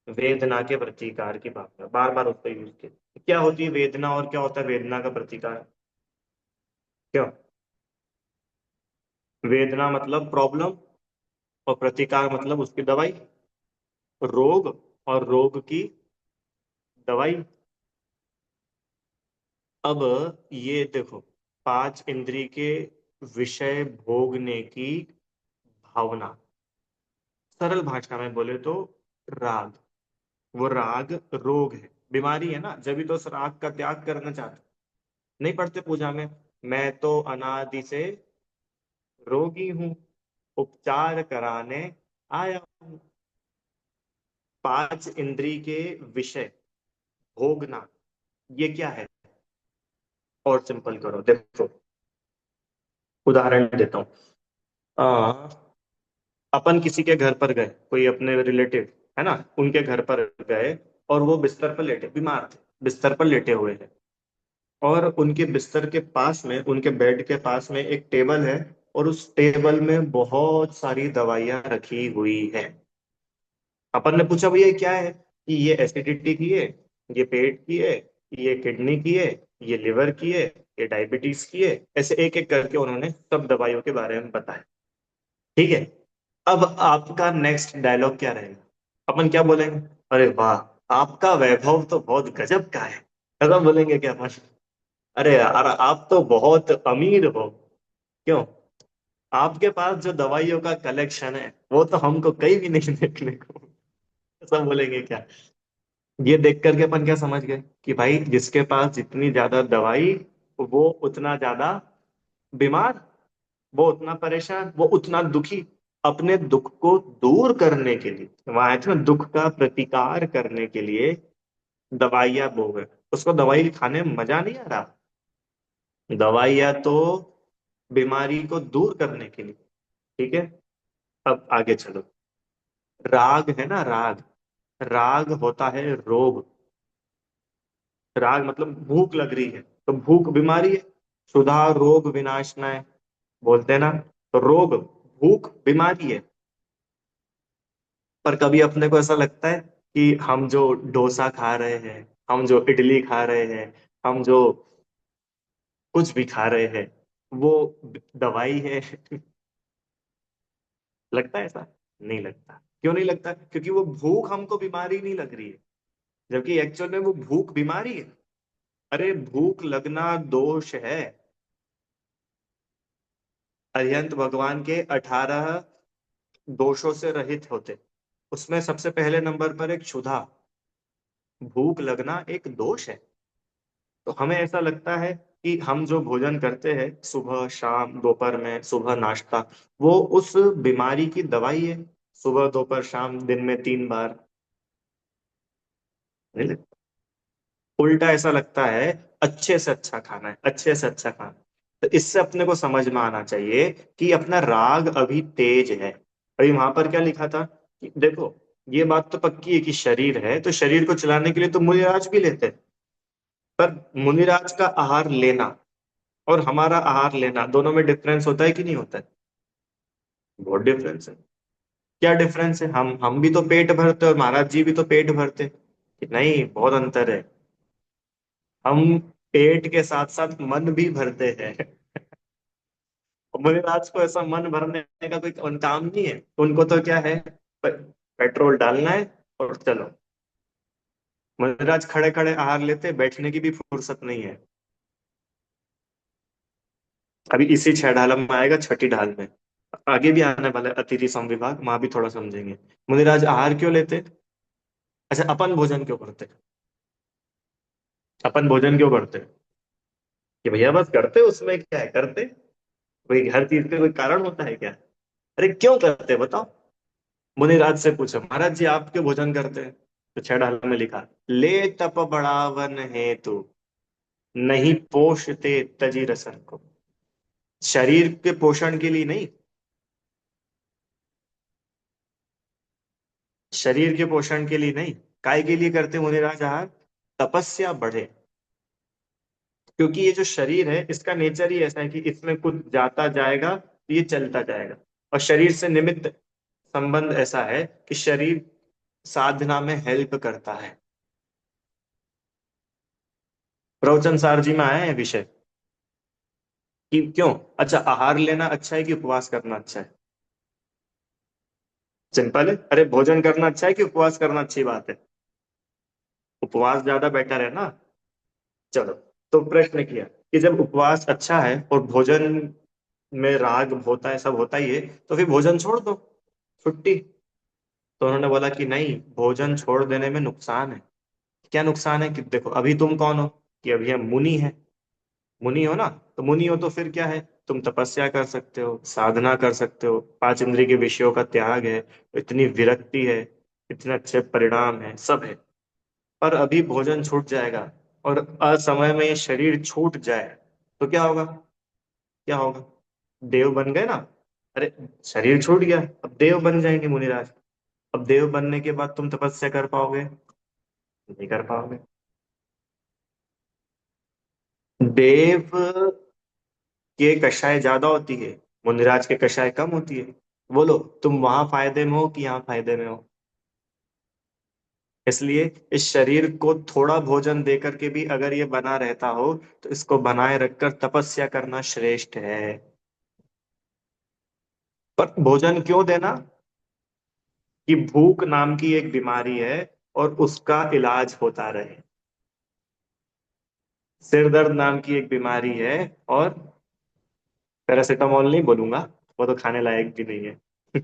[SPEAKER 1] वेदना के प्रतिकार की भावना, बार बार उसको यूज किया। क्या होती है वेदना और क्या होता है वेदना का प्रतिकार? क्यों? वेदना मतलब प्रॉब्लम, और प्रतिकार मतलब उसकी दवाई, रोग, और रोग की दवाई। अब ये देखो, पांच इंद्री के विषय भोगने की भावना, सरल भाषा में बोले तो राग। वो राग रोग है, बीमारी है ना, जब भी तो उस राग का त्याग करना चाहते। नहीं पढ़ते पूजा में, मैं तो अनादि से रोगी हूं, उपचार कराने आया हूं। पांच इंद्री के विषय भोगना, ये क्या है? और सिंपल करो, देखो उदाहरण देता हूँ। अपन किसी के घर पर गए, कोई अपने रिलेटिव है ना, उनके घर पर गए, और वो बिस्तर पर लेटे, बीमार थे, बिस्तर पर लेटे हुए हैं, और उनके बिस्तर के पास में, उनके बेड के पास में एक टेबल है, और उस टेबल में बहुत सारी दवाइयां रखी हुई है। अपन ने पूछा भैया ये क्या है, कि ये एसिडिटी की है, ये पेट की है, ये किडनी की है, ये लिवर की है, ये डायबिटीज की है, ऐसे एक एक करके उन्होंने सब दवाइयों के बारे में बताया। ठीक है, अब आपका नेक्स्ट डायलॉग क्या रहेगा? अपन क्या बोलेंगे? अरे वाह, आपका वैभव तो बहुत गजब का है, ऐसा बोलेंगे क्या अपन? अरे यार आप तो बहुत अमीर हो। क्यों? आपके पास जो दवाइयों का कलेक्शन है वो तो हमको कहीं भी नहीं देखने को, ऐसा बोलेंगे क्या? ये देख करके अपन क्या समझ गए, कि भाई जिसके पास जितनी ज्यादा दवाई, वो उतना ज्यादा बीमार, वो उतना परेशान, वो उतना दुखी। अपने दुख को दूर करने के लिए, वहां है ना, दुख का प्रतिकार करने के लिए दवाइयां भोग, उसको दवाई खाने में मजा नहीं आ रहा। दवाइयां तो बीमारी को दूर करने के लिए। ठीक है, अब आगे चलो। राग है ना, राग, राग होता है रोग। राग मतलब भूख लग रही है, तो भूख बीमारी है। सुधा रोग विनाशनाय, बोलते हैं ना, तो रोग, भूख बीमारी है। पर कभी अपने को ऐसा लगता है कि हम जो डोसा खा रहे हैं, हम जो इडली खा रहे हैं, हम जो कुछ भी खा रहे हैं, वो दवाई है? लगता है ऐसा? नहीं लगता। क्यों नहीं लगता? क्योंकि वो भूख हमको बीमारी नहीं लग रही है, जबकि एक्चुअल में वो भूख बीमारी है। अरे भूख लगना दोष है। अरिहंत भगवान के 18 दोषों से रहित होते, उसमें सबसे पहले नंबर पर एक क्षुधा, भूख लगना एक दोष है। तो हमें ऐसा लगता है कि हम जो भोजन करते हैं सुबह शाम दोपहर में, सुबह नाश्ता, वो उस बीमारी की दवाई है। सुबह दोपहर शाम, दिन में 3 बार। नहीं लगता? उल्टा ऐसा लगता है अच्छे से अच्छा खाना है, अच्छे से अच्छा खाना है। तो इससे अपने को समझ में आना चाहिए कि अपना राग अभी तेज है। अभी वहां पर क्या लिखा था, कि देखो, ये बात तो पक्की है कि शरीर है, तो शरीर को चलाने के लिए तो मुनिराज भी लेते हैं। पर मुनिराज का आहार लेना और हमारा आहार लेना, दोनों में डिफरेंस होता है कि नहीं होता है? बहुत डिफरेंस है। क्या डिफरेंस है? हम भी तो पेट भरते और महाराज जी भी तो पेट भरते, कि नहीं? बहुत अंतर है। हम पेट के साथ साथ मन भी भरते हैं। मुनिराज को ऐसा मन भरने का कोई काम नहीं है, उनको तो क्या है, पेट्रोल डालना है और चलो। मुनिराज खड़े खड़े आहार लेते, बैठने की भी फुर्सत नहीं है। अभी इसी छह ढाल में आएगा, छठी ढाल में आगे भी आने वाला है अतिथि संविभाग, वहां भी थोड़ा समझेंगे। मुनिराज आहार क्यों लेते? अच्छा, अपन भोजन क्यों करते? अपन भोजन क्यों करते? कि भैया बस करते, उसमें क्या है, करते। कोई हर चीज का कोई कारण होता है क्या? अरे क्यों करते बताओ। मुनिराज से पूछो, महाराज जी आप क्यों भोजन करते हैं? तो छह ढाल में लिखा, ले तप बढ़ावन हेतु, नहीं पोषते तजी रसन को। शरीर के पोषण के लिए नहीं, शरीर के पोषण के लिए नहीं, काय के लिए करते मुनिराज आहार? तपस्या बढ़े। क्योंकि ये जो शरीर है इसका नेचर ही ऐसा है कि इसमें कुछ जाता जाएगा तो ये चलता जाएगा। और शरीर से निमित्त संबंध ऐसा है कि शरीर साधना में हेल्प करता है। प्रवचन सार जी में आया है विषय कि क्यों। अच्छा, आहार लेना अच्छा है कि उपवास करना अच्छा है? सिंपल है, अरे भोजन करना अच्छा है कि उपवास करना अच्छी बात है? उपवास ज्यादा बेटर है ना। चलो, तो प्रश्न किया कि जब उपवास अच्छा है और भोजन में राग होता है, सब होता ही है, तो फिर भोजन छोड़ दो, छुट्टी। तो उन्होंने बोला कि नहीं, भोजन छोड़ देने में नुकसान है। क्या नुकसान है? कि देखो अभी तुम कौन हो, कि अभी हम मुनि है। मुनि हो ना, तो मुनि हो तो फिर क्या है, तुम तपस्या कर सकते हो, साधना कर सकते हो, पांच इंद्रिय के विषयों का त्याग है, इतनी विरक्ति है, इतने अच्छे परिणाम है, सब है। पर अभी भोजन छूट जाएगा और असमय में ये शरीर छूट जाए, तो क्या होगा? क्या होगा? देव बन गए ना। अरे, शरीर छूट गया, अब देव बन जाएंगे मुनिराज। अब देव बनने के बाद तुम तपस्या कर पाओगे? नहीं कर पाओगे। देव के कषाय ज्यादा होती है, मुनिराज के कषाय कम होती है। बोलो, तुम वहां फायदे में हो कि यहाँ फायदे में हो? इसलिए इस शरीर को थोड़ा भोजन दे करके भी अगर ये बना रहता हो, तो इसको बनाए रखकर तपस्या करना श्रेष्ठ है। पर भोजन क्यों देना? कि भूख नाम की एक बीमारी है और उसका इलाज होता रहे। सिर दर्द नाम की एक बीमारी है, और पैरासीटामोल नहीं बोलूंगा, वो तो खाने लायक भी नहीं है।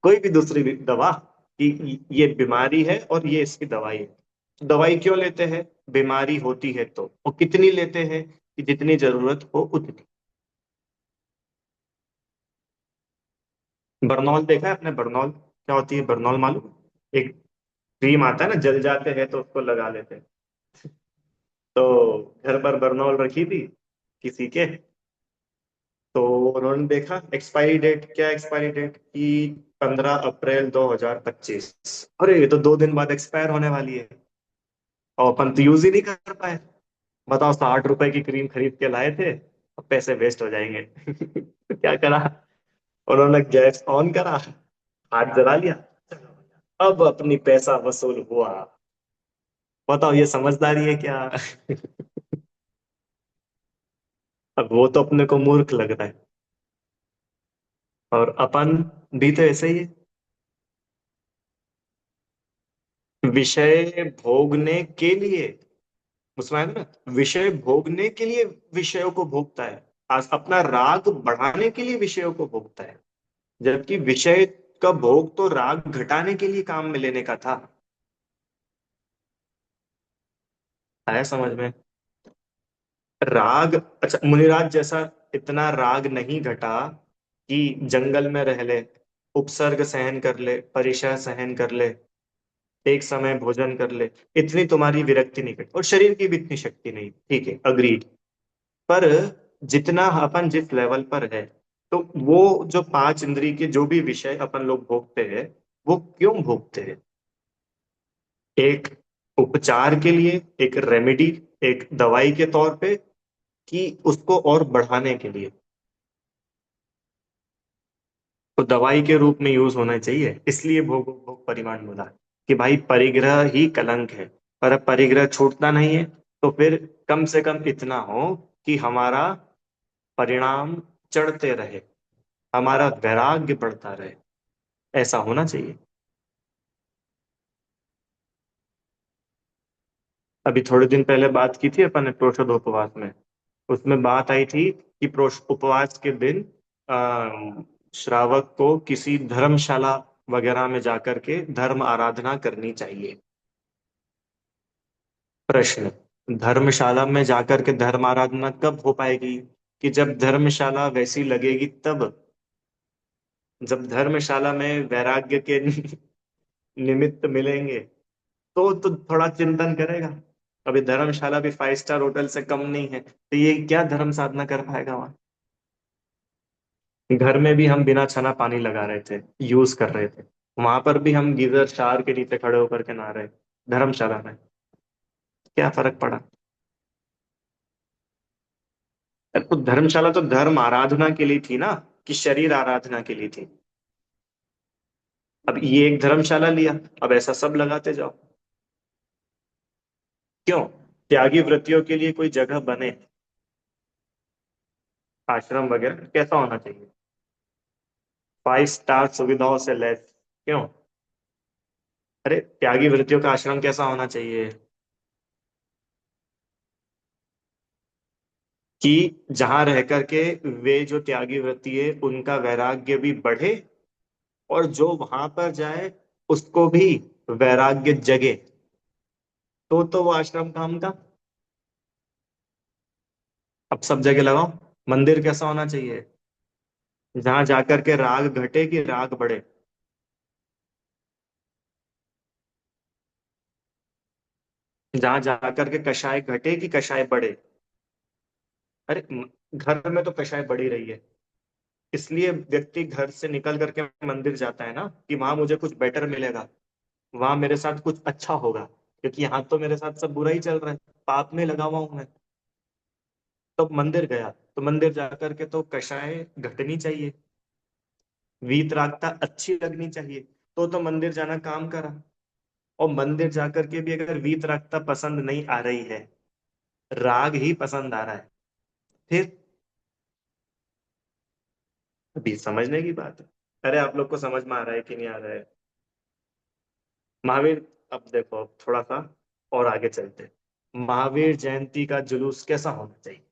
[SPEAKER 1] कोई भी दूसरी भी दवा, कि ये बीमारी है और ये इसकी दवाई है। तो दवाई क्यों लेते हैं? बीमारी होती है तो। और कितनी लेते हैं? कि जितनी जरूरत हो उतनी। बर्नॉल देखा है आपने? बर्नॉल क्या होती है? बर्नॉल मालूम? एक क्रीम आता है ना, जल जाते हैं तो उसको लगा लेते हैं। तो घर पर बर्नॉल रखी थी किसी के, तो उन्होंने देखा एक्सपायरी डेट, क्या एक्सपायरी डेट की, 15 अप्रैल 2025। अरे ये तो 2 दिन बाद एक्सपायर होने वाली है, और अपन तो यूज ही नहीं कर पाए। बताओ, 60 रुपए की क्रीम खरीद के लाए थे, अब पैसे वेस्ट हो जाएंगे। तो क्या करा, उन्होंने गैस ऑन करा, हाथ जला लिया, अब अपनी पैसा वसूल हुआ। बताओ, ये समझदारी है क्या? अब वो तो अपने को मूर्ख लग रहा है, और अपन भी तो ऐसे ही है। विषय भोगने के लिए, उसमें है ना, विषय भोगने के लिए विषयों को भोगता है, अपना राग बढ़ाने के लिए विषयों को भोगता है। जबकि विषय का भोग तो राग घटाने के लिए काम में लेने का था। आया समझ में? राग, अच्छा मुनिराज जैसा इतना राग नहीं घटा कि जंगल में रह ले, उपसर्ग सहन कर ले, परिचय सहन कर ले, एक समय भोजन कर ले, इतनी तुम्हारी विरक्ति नहीं घटी, और शरीर की भी इतनी शक्ति नहीं, ठीक है, अग्रीड। पर जितना अपन जिस लेवल पर है, तो वो जो पांच इंद्रिय के जो भी विषय अपन लोग भोगते हैं, वो क्यों भोगते हैं? एक उपचार के लिए, एक रेमेडी, एक दवाई के तौर पे, कि उसको और बढ़ाने के लिए। तो दवाई के रूप में यूज होना चाहिए, इसलिए भोग भोग परिमाण बोला, कि भाई परिग्रह ही कलंक है। पर अब परिग्रह छूटता नहीं है, तो फिर कम से कम इतना हो कि हमारा परिणाम चढ़ते रहे। हमारा वैराग्य बढ़ता रहे, ऐसा होना चाहिए। अभी थोड़े दिन पहले बात की थी अपन ने प्रोषदोपवास में, उसमें बात आई थी कि उपवास के दिन श्रावक को किसी धर्मशाला वगैरह में जाकर के धर्म आराधना करनी चाहिए। प्रश्न, धर्मशाला में जाकर के धर्म आराधना कब हो पाएगी? कि जब धर्मशाला वैसी लगेगी तब। जब धर्मशाला में वैराग्य के निमित्त मिलेंगे तो थोड़ा चिंतन करेगा। अभी धर्मशाला भी 5 स्टार होटल से कम नहीं है, तो ये क्या धर्म साधना कर पाएगा वहां? घर में भी हम बिना छना पानी लगा रहे थे, यूज कर रहे थे, वहां पर भी हम गीजर शावर के नीचे खड़े होकर के नहा रहे। धर्मशाला में क्या फर्क पड़ा? तो धर्मशाला तो धर्म आराधना के लिए थी ना, कि शरीर आराधना के लिए थी। अब ये एक धर्मशाला लिया, अब ऐसा सब लगाते जाओ। क्यों? त्यागी वृत्तियों के लिए कोई जगह बने, आश्रम वगैरह कैसा होना चाहिए? 5 स्टार सुविधाओं से लैस। क्यों? अरे त्यागी वृत्तियों का आश्रम कैसा होना चाहिए? कि जहां रह करके वे जो त्यागी वृत्ति है उनका वैराग्य भी बढ़े, और जो वहां पर जाए उसको भी वैराग्य जगे, तो वो आश्रम काम का। अब सब जगह लगाओ। मंदिर कैसा होना चाहिए? जहां जाकर के राग घटे कि राग बढ़े? जहां जाकर के कषाय घटे कि कषाय बढ़े? अरे घर में तो कषाय बढ़ ही रही है, इसलिए व्यक्ति घर से निकल करके मंदिर जाता है ना, कि वहां मुझे कुछ बेटर मिलेगा, वहां मेरे साथ कुछ अच्छा होगा, क्योंकि यहाँ तो मेरे साथ सब बुरा ही चल रहा है, पाप में लगा हुआ हूं मैं। तो मंदिर गया, तो मंदिर जाकर के तो कषाय घटनी चाहिए, वीतरागता अच्छी लगनी चाहिए, तो मंदिर जाना काम करा। और मंदिर जाकर के भी अगर वीतरागता पसंद नहीं आ रही है, राग ही पसंद आ रहा है, फिर भी समझने की बात है। अरे आप लोग को समझ में आ रहा है कि नहीं आ रहा है? महावीर, अब देखो, अब थोड़ा सा और आगे चलते हैं। महावीर जयंती का जुलूस कैसा होना चाहिए?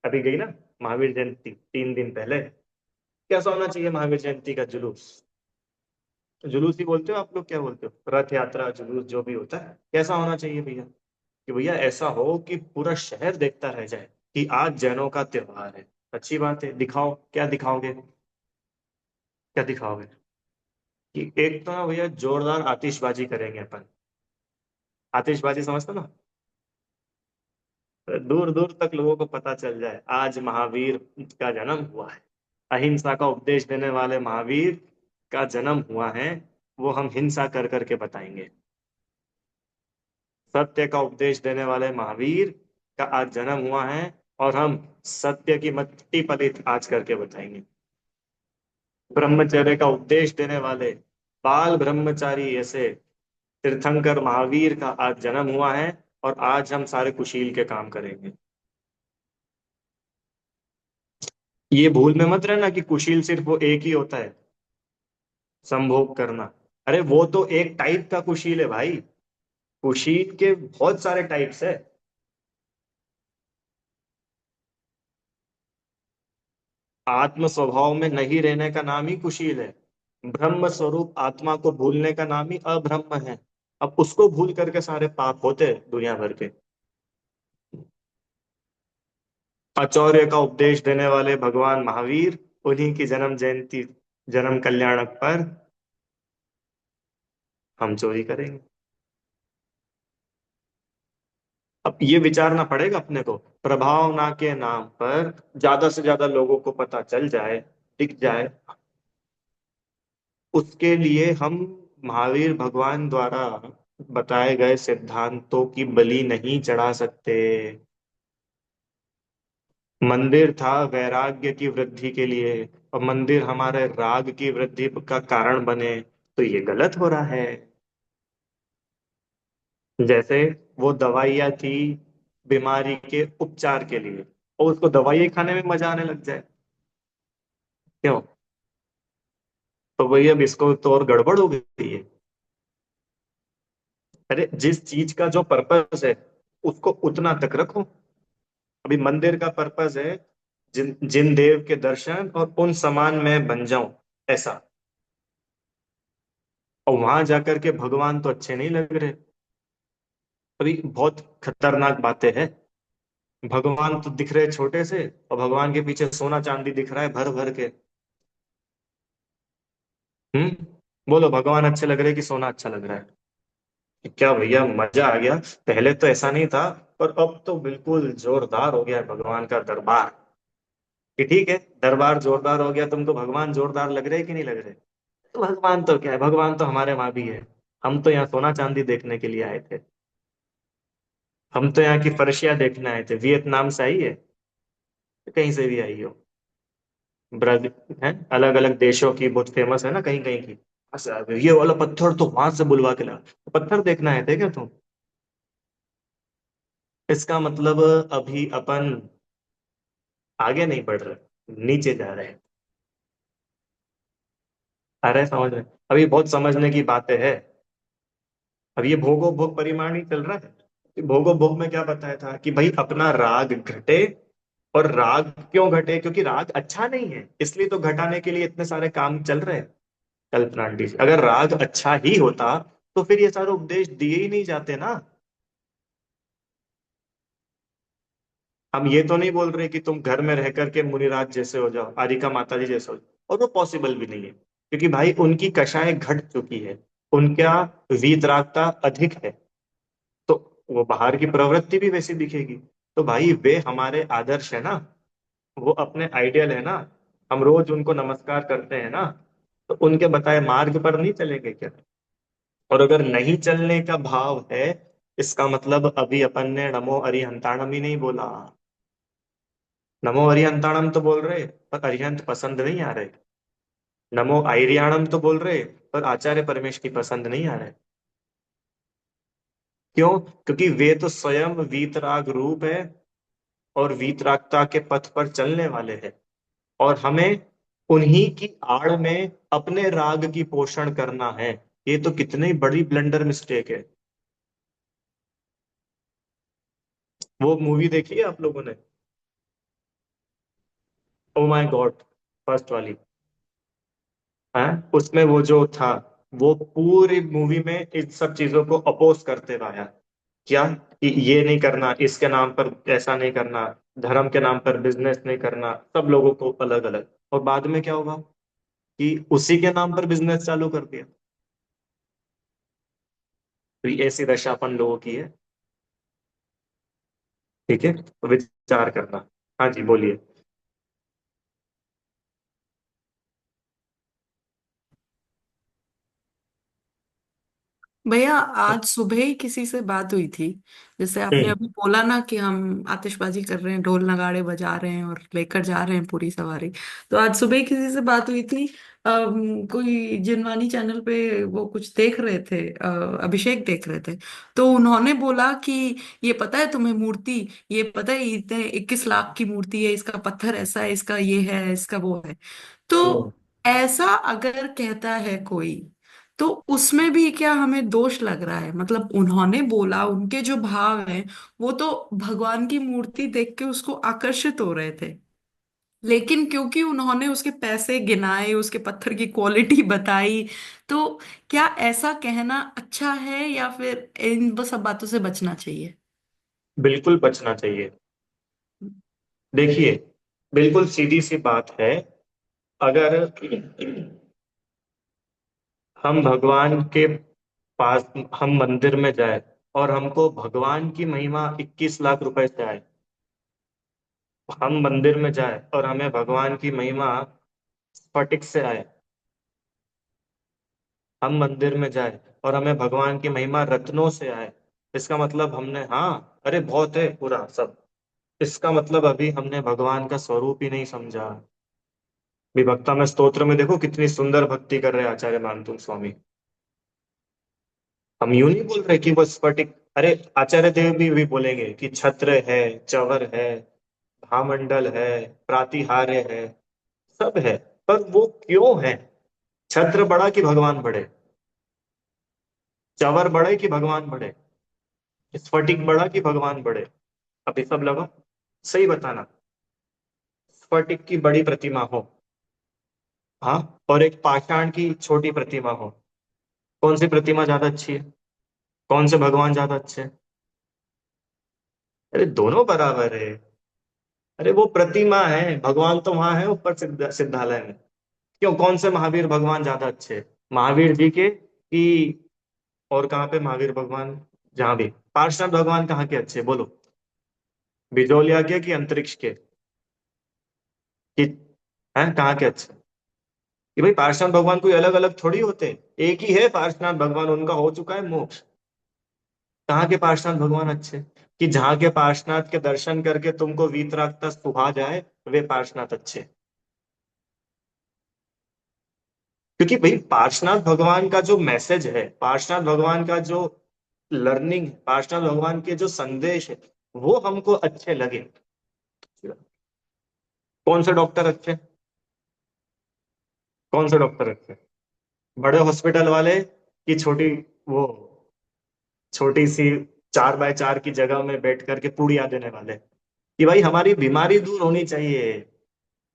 [SPEAKER 1] अभी गई ना महावीर जयंती 3 दिन पहले, कैसा होना चाहिए महावीर जयंती का जुलूस? जुलूस ही बोलते हो आप लोग, क्या बोलते हो, रथ यात्रा जुलूस जो भी होता है, कैसा होना चाहिए भैया? कि भैया ऐसा हो कि पूरा शहर देखता रह जाए कि आज जैनों का त्योहार है। अच्छी बात है, दिखाओ, क्या दिखाओगे? क्या दिखाओगे? कि एक तो ना भैया जोरदार आतिशबाजी करेंगे अपन। आतिशबाजी समझते हो ना? दूर दूर तक लोगों को पता चल जाए आज महावीर का जन्म हुआ है, अहिंसा का उपदेश देने वाले महावीर का जन्म हुआ है। वो हम हिंसा कर करके बताएंगे। सत्य का उपदेश देने वाले महावीर का आज जन्म हुआ है, और हम सत्य की मट्टी पलित आज करके बताएंगे। ब्रह्मचर्य का उपदेश देने वाले बाल ब्रह्मचारी ऐसे तीर्थंकर महावीर का आज जन्म हुआ है, और आज हम सारे कुशील के काम करेंगे। ये भूल में मत रहना कि कुशील सिर्फ वो एक ही होता है, संभोग करना। अरे वो तो एक टाइप का कुशील है भाई, कुशील के बहुत सारे टाइप्स है। आत्म स्वभाव में नहीं रहने का नाम ही कुशील है। ब्रह्म स्वरूप आत्मा को भूलने का नाम ही अब्रह्म है। अब उसको भूल करके सारे पाप होते हैं दुनिया भर के। आचार्य का उपदेश देने वाले भगवान महावीर, उन्हीं की जन्म जयंती, जन्म कल्याणक पर हम चोरी करेंगे। अब ये विचारना पड़ेगा अपने को, प्रभावना के नाम पर ज्यादा से ज्यादा लोगों को पता चल जाए, दिख जाए, उसके लिए हम महावीर भगवान द्वारा बताए गए सिद्धांतों की बलि नहीं चढ़ा सकते। मंदिर था वैराग्य की वृद्धि के लिए, और मंदिर हमारे राग की वृद्धि का कारण बने, तो ये गलत हो रहा है। जैसे वो दवाइयाँ थी बीमारी के उपचार के लिए, और उसको दवाइयाँ खाने में मजा आने लग जाए। क्यों? तो वही, अब इसको तो और गड़बड़ हो गई है। अरे जिस चीज का जो पर्पस है उसको उतना तक रखो। अभी मंदिर का पर्पस है जिन जिन देव के दर्शन और उन समान मैं बन जाऊं, ऐसा। और वहां जाकर के भगवान तो अच्छे नहीं लग रहे। अभी बहुत खतरनाक बातें हैं। भगवान तो दिख रहे छोटे से, और भगवान के पीछे सोना चांदी दिख रहा है भर भर के। हम्म। बोलो, भगवान अच्छे लग रहे कि सोना अच्छा लग रहा है? क्या भैया, मजा आ गया। पहले तो ऐसा नहीं था, पर अब तो बिल्कुल जोरदार हो गया है भगवान का दरबार। कि ठीक है, दरबार जोरदार हो गया, तुमको भगवान जोरदार लग रहे कि नहीं लग रहे? तो भगवान तो क्या है, भगवान तो हमारे वहां भी है। हम तो यहाँ सोना चांदी देखने के लिए आए थे। हम तो यहाँ की फर्शियां देखने आए थे। वियतनाम से आई है? कहीं से भी आई हो। ब्राजील है, अलग अलग देशों की बहुत फेमस है ना, कहीं कहीं की। अच्छा, ये वाला पत्थर तो वहां से बुलवा के ला। पत्थर देखना है थे क्या तुम? इसका मतलब अभी अपन आगे नहीं बढ़ रहे, नीचे जा रहे हैं। अरे समझ रहे हैं? अभी बहुत समझने की बातें है। अब ये भोगो भोग परिमाण ही चल रहा है। भोगो भोग में क्या बताया था कि भाई अपना राग घटे। और राग क्यों घटे? क्योंकि राग अच्छा नहीं है, इसलिए तो घटाने के लिए इतने सारे काम चल रहे हैं। कल्पनांडी जी, अगर राग अच्छा ही होता तो फिर ये सारे उपदेश दिए ही नहीं जाते ना। हम ये तो नहीं बोल रहे कि तुम घर में रह करके मुनिराज जैसे हो जाओ, आरिका माता जी जैसे हो जाओ, और वो पॉसिबल भी नहीं है, क्योंकि भाई उनकी कषाय घट चुकी है। उनका वीतरागता अधिक है। तो वो बाहर की प्रवृत्ति भी वैसी दिखेगी। तो भाई वे हमारे आदर्श है ना, वो अपने आइडियल है ना। हम रोज उनको नमस्कार करते हैं ना। तो उनके बताए मार्ग पर नहीं चलेंगे क्या? और अगर नहीं चलने का भाव है, इसका मतलब अभी अपन ने नमो अरिहंताणम ही नहीं बोला। नमो अरिहंताणम तो बोल रहे, पर अरिहंत पसंद नहीं आ रहे। नमो आइरियाणम तो बोल रहे, पर आचार्य परमेश की पसंद नहीं आ रहे। क्यों? क्योंकि वे तो स्वयं वीतराग रूप है, और वीतरागता के पथ पर चलने वाले हैं। और हमें उन्हीं की आड़ में अपने राग की पोषण करना है। ये तो कितनी बड़ी ब्लंडर मिस्टेक है। वो मूवी देखी है आप लोगों ने? ओ माय गॉड, फर्स्ट वाली। है, उसमें वो जो था, वो पूरी मूवी में इन सब चीजों को अपोज करते रहा। क्या? कि ये नहीं करना, इसके नाम पर ऐसा नहीं करना, धर्म के नाम पर बिजनेस नहीं करना, सब लोगों को अलग अलग। और बाद में क्या होगा कि उसी के नाम पर बिजनेस चालू कर दिया। तो ये ऐसी दशा अपन लोगों की है। ठीक है, तो विचार करना। हाँ जी, बोलिए।
[SPEAKER 2] भैया, आज सुबह ही किसी से बात हुई थी। जैसे आपने
[SPEAKER 1] हम्म।
[SPEAKER 2] अभी बोला ना कि हम आतिशबाजी कर रहे हैं, ढोल नगाड़े बजा रहे हैं और लेकर जा रहे हैं पूरी सवारी। तो आज सुबह ही किसी से बात हुई थी। कोई जिनवानी चैनल पे वो कुछ देख रहे थे, अभिषेक देख रहे थे। तो उन्होंने बोला कि ये पता है तुम्हें मूर्ति, ये पता है इतने 21 लाख की मूर्ति है, इसका पत्थर ऐसा है, इसका ये है, इसका वो है।
[SPEAKER 1] हम्म।
[SPEAKER 2] तो ऐसा अगर कहता है कोई, तो उसमें भी क्या हमें दोष लग रहा है? मतलब उन्होंने बोला, उनके जो भाव हैं वो तो भगवान की मूर्ति देख के उसको आकर्षित हो रहे थे। लेकिन क्योंकि उन्होंने उसके पैसे गिनाए, उसके पत्थर की क्वालिटी बताई, तो क्या ऐसा कहना अच्छा है या फिर इन सब बातों से बचना चाहिए?
[SPEAKER 1] बिल्कुल बचना चाहिए। देखिए, बिल्कुल सीधी सी बात है। अगर हम भगवान के पास, हम मंदिर में जाए, और हमको भगवान की महिमा 21 लाख रुपए से आए। हम मंदिर में जाए और हमें भगवान की महिमा स्फटिक से आए। हम मंदिर में जाए और हमें भगवान की महिमा रत्नों से आए। इसका मतलब हमने, हाँ अरे बहुत है पूरा सब। इसका मतलब अभी हमने भगवान का स्वरूप ही नहीं समझा। विभक्ता में स्तोत्र में देखो कितनी सुंदर भक्ति कर रहे हैं आचार्य मानतुंग स्वामी। हम यूं नहीं बोल रहे कि वो स्फटिक। अरे आचार्य देव भी बोलेंगे कि छत्र है, चवर है, भामंडल है, प्रातिहार्य है, सब है। पर वो क्यों है? छत्र बड़ा कि भगवान बड़े? चवर बड़े कि भगवान बड़े? स्फटिक बड़ा कि भगवान बड़े? अभी सब लगा, सही बताना। स्फटिक की बड़ी प्रतिमा हो, हाँ, और एक पाषाण की छोटी प्रतिमा हो, कौन सी प्रतिमा ज्यादा अच्छी है? कौन से भगवान ज्यादा अच्छे हैं? अरे दोनों बराबर है। अरे वो प्रतिमा है, भगवान तो वहां है ऊपर सिद्धालय में। क्यों, कौन से महावीर भगवान ज्यादा अच्छे हैं? महावीर जी के कि और कहाँ पे महावीर भगवान? जहां भी पार्षद भगवान कहाँ के अच्छे, बोलो? बिजोलिया के कि अंतरिक्ष के कि हैं, कहाँ के अच्छे? कि भाई पार्षद भगवान कोई अलग अलग थोड़ी होते हैं, एक ही है पार्षनाथ भगवान, उनका हो चुका है मोक्ष। कहाँ के पार्षनाथ भगवान अच्छे? कि जहाँ के पार्षनाथ के दर्शन करके तुमको वीतरागता सुभा जाए, वे पार्षनाथ अच्छे। क्योंकि भाई पार्शनाथ भगवान का जो मैसेज है, पार्शनाथ भगवान का जो लर्निंग, पार्शनाथ भगवान के जो संदेश है, वो हमको अच्छे लगे। कौन से डॉक्टर अच्छे? कौन से डॉक्टर अच्छे? बड़े हॉस्पिटल वाले कि छोटी, वो छोटी सी 4x4 की जगह में बैठ करके पूड़ियाँ देने वाले? कि भाई हमारी बीमारी दूर होनी चाहिए,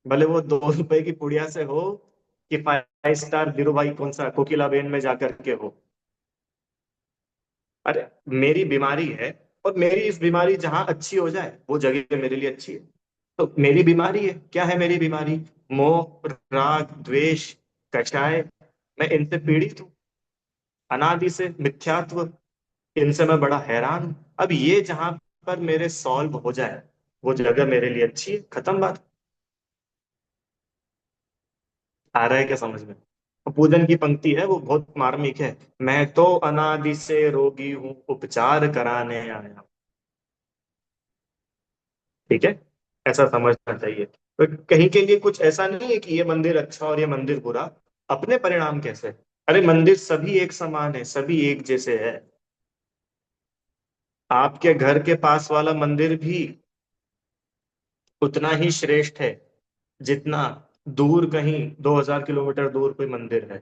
[SPEAKER 1] भले वो 2 रुपए की पुड़िया से हो कि 5 स्टार धीरू भाई कौन सा कोकिला बेन में जाकर के हो। अरे मेरी बीमारी है, और मेरी इस बीमारी जहां अच्छी हो जाए वो जगह मेरे लिए अच्छी है। तो मेरी बीमारी है, क्या है मेरी बीमारी? मोह, राग, द्वेष, कषाय, मैं इनसे पीड़ित हूँ, अनादि से मिथ्यात्व, इनसे मैं बड़ा हैरान हूं। अब ये जहां पर मेरे सॉल्व हो जाए, वो जगह मेरे लिए अच्छी है, खत्म बात। आ रहा है क्या समझ में? पूजन की पंक्ति है वो बहुत मार्मिक है। मैं तो अनादि से रोगी हूँ, उपचार कराने आया। ठीक है, ऐसा समझना चाहिए। तो कहीं के लिए कुछ ऐसा नहीं है कि ये मंदिर अच्छा और ये मंदिर बुरा। अपने परिणाम कैसे? अरे मंदिर सभी एक समान है, सभी एक जैसे है। आपके घर के पास वाला मंदिर भी उतना ही श्रेष्ठ है जितना दूर कहीं 2000 किलोमीटर दूर कोई मंदिर है।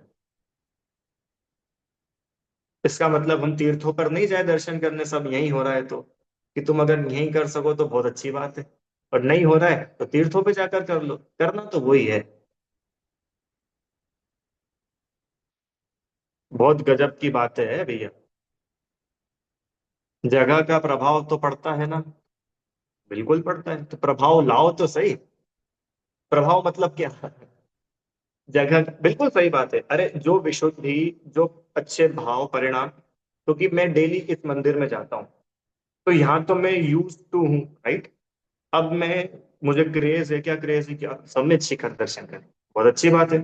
[SPEAKER 1] इसका मतलब हम तीर्थों पर नहीं जाए दर्शन करने, सब यही हो रहा है तो? कि तुम अगर यही कर सको तो बहुत अच्छी बात है, और नहीं हो रहा है तो तीर्थों पे जाकर कर लो, करना तो वही है। बहुत गजब की बात है भैया। जगह का प्रभाव तो पड़ता है ना? बिल्कुल पड़ता है, तो प्रभाव लाओ तो सही। प्रभाव मतलब क्या? जगह, बिल्कुल सही बात है। अरे जो विशुद्धि, जो अच्छे भाव परिणाम, क्योंकि मैं डेली इस मंदिर में जाता हूँ, तो यहाँ तो मैं यूज टू हूँ, राइट? अब मैं, मुझे क्रेज है, क्या क्रेज है, क्या समित शिखर दर्शन करें, बहुत अच्छी बात है।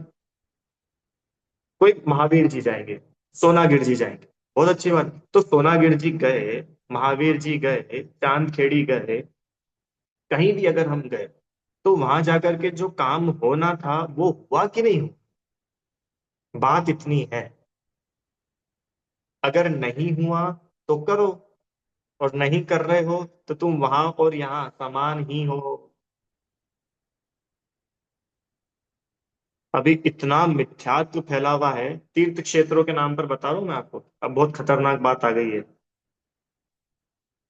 [SPEAKER 1] कोई महावीर जी जाएंगे, सोनागिर जी जाएंगे, बहुत अच्छी बात। तो सोनागिर जी गए, महावीर जी गए, चांद खेड़ी गए, कहीं भी अगर हम गए, तो वहां जाकर के जो काम होना था वो हुआ कि नहीं हुआ? बात इतनी है। अगर नहीं हुआ तो करो, और नहीं कर रहे हो तो तुम वहां और यहाँ समान ही हो। अभी इतना मिथ्यात्व फैला हुआ है तीर्थ क्षेत्रों के नाम पर, बता रहा हूं मैं आपको, अब बहुत खतरनाक बात आ गई है।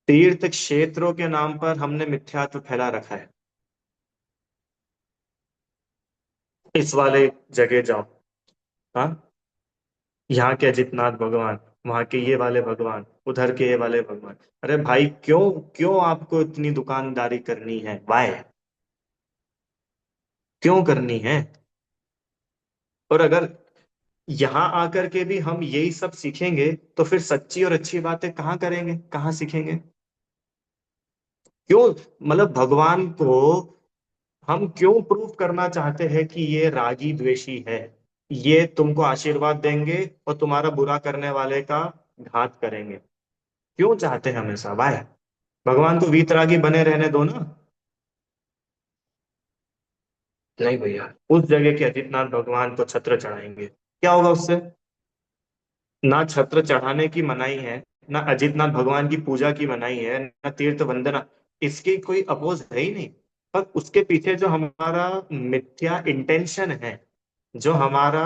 [SPEAKER 1] तीर्थ क्षेत्रों के नाम पर हमने मिथ्यात्व फैला रखा है। इस वाले जगह जाओ, हाँ, यहाँ के अजितनाथ भगवान, वहां के ये वाले भगवान, उधर के ये वाले भगवान। अरे भाई क्यों, क्यों आपको इतनी दुकानदारी करनी है? वाय, क्यों करनी है? और अगर यहाँ आकर के भी हम यही सब सीखेंगे, तो फिर सच्ची और अच्छी बातें कहाँ करेंगे, कहाँ सीखेंगे? क्यों, मतलब भगवान को हम क्यों प्रूव करना चाहते हैं कि ये रागी द्वेषी है, ये तुमको आशीर्वाद देंगे और तुम्हारा बुरा करने वाले का घात करेंगे? क्यों चाहते हैं हमेशा? वाय? भगवान को वीतरागी बने रहने दो ना। नहीं भैया, उस जगह के अजितनाथ भगवान को छत्र चढ़ाएंगे, क्या होगा उससे? ना छत्र चढ़ाने की मनाही है, ना अजितनाथ भगवान की पूजा की मनाही है, ना तीर्थ वंदना, इसकी कोई अपोज है ही नहीं। पर उसके पीछे जो हमारा मिथ्या इंटेंशन है, जो हमारा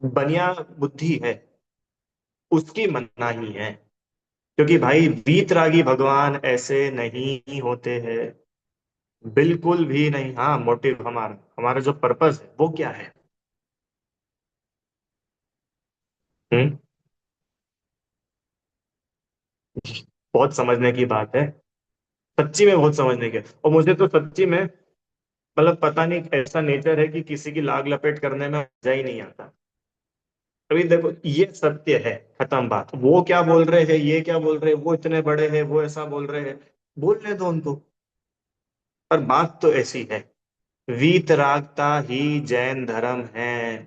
[SPEAKER 1] बनिया बुद्धि है, उसकी मनाही है। क्योंकि भाई वीतरागी भगवान ऐसे नहीं होते हैं, बिल्कुल भी नहीं। हाँ, मोटिव हमारा हमारा जो पर्पस है वो क्या है। हम्म। बहुत समझने की बात है, सच्ची में बहुत समझने की। और मुझे तो सच्ची में मतलब पता नहीं ऐसा नेचर है कि किसी की लाग लपेट करने में मजा ही नहीं आता। अभी देखो ये सत्य है, खत्म बात। वो क्या बोल रहे हैं, ये क्या बोल रहे हैं, वो इतने बड़े हैं, वो ऐसा बोल रहे हैं, बोलने दो उनको। पर बात तो ऐसी है, वीतरागता ही जैन धर्म है।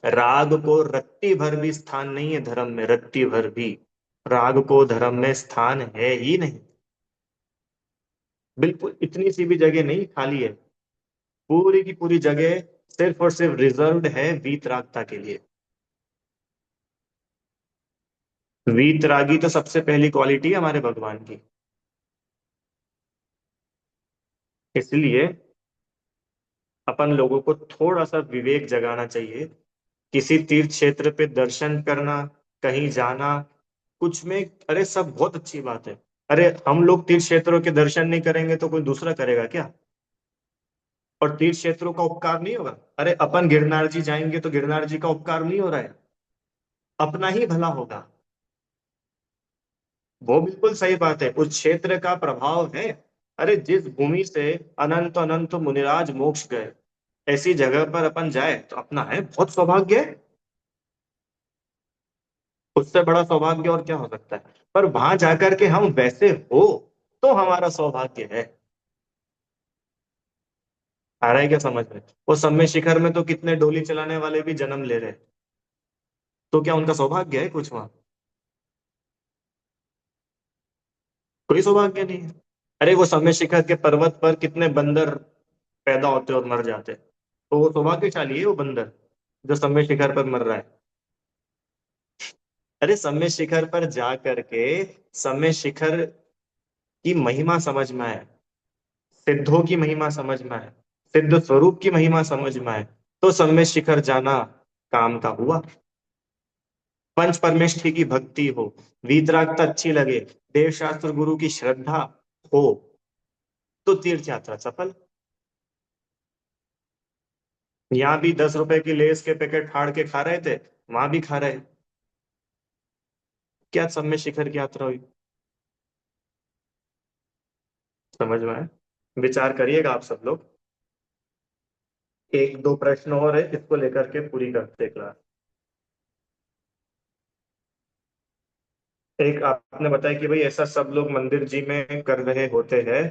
[SPEAKER 1] राग को रत्ती भर भी स्थान नहीं है धर्म में, रत्ती भर भी राग को धर्म में स्थान है ही नहीं। बिल्कुल इतनी सी भी जगह नहीं खाली है, पूरी की पूरी जगह सिर्फ और सिर्फ रिजर्व्ड है वीतरागता के लिए। वीतरागी तो सबसे पहली क्वालिटी है हमारे भगवान की। इसलिए अपन लोगों को थोड़ा सा विवेक जगाना चाहिए। किसी तीर्थ क्षेत्र पे दर्शन करना, कहीं जाना, कुछ में, अरे सब बहुत अच्छी बात है। अरे हम लोग तीर्थ क्षेत्रों के दर्शन नहीं करेंगे तो कोई दूसरा करेगा क्या। और तीर्थ क्षेत्रों का उपकार नहीं होगा। अरे अपन गिरनार जी जाएंगे तो गिरनार जी का उपकार नहीं हो रहा है, अपना ही भला होगा। वो बिल्कुल सही बात है, उस क्षेत्र का प्रभाव है। अरे जिस भूमि से अनंत अनंत मुनिराज मोक्ष गए, ऐसी जगह पर अपन जाए तो अपना है बहुत सौभाग्य है। उससे बड़ा सौभाग्य और क्या हो सकता है। पर वहां जाकर के हम वैसे हो तो हमारा सौभाग्य है। आ रहा है क्या समझ में। वो समय शिखर में तो कितने डोली चलाने वाले भी जन्म ले रहे हैं, तो क्या उनका सौभाग्य है कुछ वहां। कोई सौभाग्य नहीं है। अरे वो समय शिखर के पर्वत पर कितने बंदर पैदा होते और मर जाते, तो वो सौभाग्यशाली है वो बंदर जो समय शिखर पर मर रहा है। अरे समय शिखर पर जा करके समय शिखर की महिमा समझ में आए, सिद्धों की महिमा समझ में आए, सिद्ध स्वरूप की महिमा समझ में आए, तो समय शिखर जाना काम का हुआ। पंच परमेष्ठी की भक्ति हो, वीतरागता अच्छी लगे, देव शास्त्र गुरु की श्रद्धा हो, तो तीर्थ यात्रा सफल। यहाँ भी 10 रुपए की लेस के पैकेट फाड़ के खा रहे थे, वहां भी खा रहे। क्या सब में शिखर की यात्रा हुई। समझ में आए। विचार करिएगा आप सब लोग। एक दो प्रश्न और है, इसको लेकर के पूरी करते हैं क्लास। एक आपने बताया कि भाई ऐसा सब लोग मंदिर जी में कर रहे होते हैं,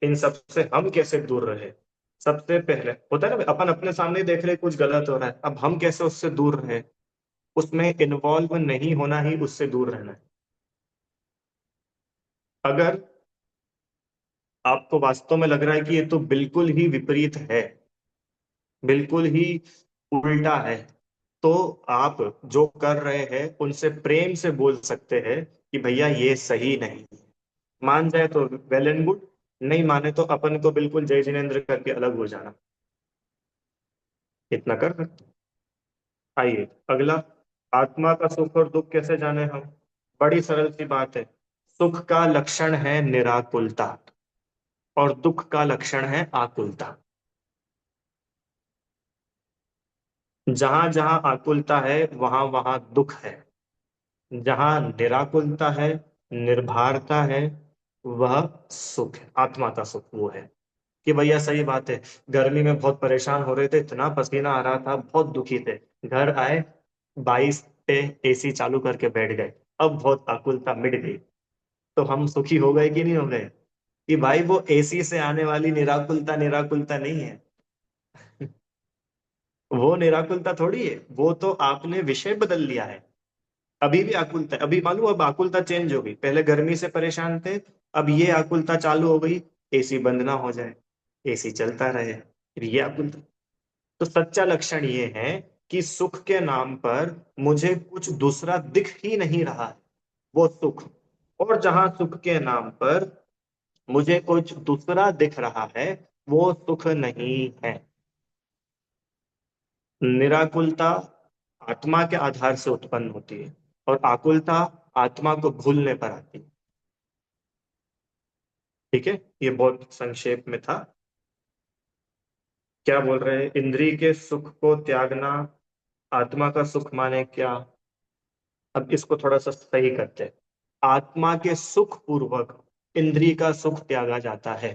[SPEAKER 1] इन सब से हम कैसे दूर रहे। सबसे पहले होता है ना, अपन अपने सामने देख रहे कुछ गलत हो रहा है, अब हम कैसे उससे दूर रहे। उसमें इन्वॉल्व नहीं होना ही उससे दूर रहना है। अगर आपको वास्तव में लग रहा है कि ये तो बिल्कुल ही विपरीत है, बिल्कुल ही उल्टा है, तो आप जो कर रहे हैं उनसे प्रेम से बोल सकते हैं कि भैया ये सही नहीं। मान जाए तो वेल एंड गुड, नहीं माने तो अपन को बिल्कुल जय जिनेन्द्र करके अलग हो जाना। इतना कर सकते। आइए अगला, आत्मा का सुख और दुख कैसे जाने हम। बड़ी सरल सी बात है। सुख का लक्षण है निराकुलता, और दुख का लक्षण है आकुलता। जहां जहां आकुलता है वहां वहां दुख है। जहां निराकुलता है, निर्भरता है, वह सुख है, आत्मा का सुख वो है। कि भैया सही बात है, गर्मी में बहुत परेशान हो रहे थे, इतना पसीना आ रहा था, बहुत दुखी थे, घर आए, 22 पे एसी चालू करके बैठ गए, अब बहुत आकुलता मिट गई, तो हम सुखी हो गए कि नहीं हो गए। कि भाई वो एसी से आने वाली निराकुलता निराकुलता नहीं है, वो निराकुलता थोड़ी है, वो तो आपने विषय बदल लिया है। अभी भी आकुलता है, अभी मालूम, अब आकुलता चेंज हो गई, पहले गर्मी से परेशान थे, अब ये आकुलता चालू हो गई, एसी बंद ना हो जाए, एसी चलता रहे, फिर ये आकुलता। तो सच्चा लक्षण ये है कि सुख के नाम पर मुझे कुछ दूसरा दिख ही नहीं रहा है, वो सुख। और जहां सुख के नाम पर मुझे कुछ दूसरा दिख रहा है, वो सुख नहीं है। निराकुलता आत्मा के आधार से उत्पन्न होती है, और आकुलता आत्मा को भूलने पर आती है। ठीक है, ये बहुत संक्षेप में था। क्या बोल रहे हैं, इंद्रिय के सुख को त्यागना आत्मा का सुख माने क्या? अब इसको थोड़ा सा सही करते हैं। आत्मा के सुख पूर्वक इंद्रिय का सुख त्यागा जाता है।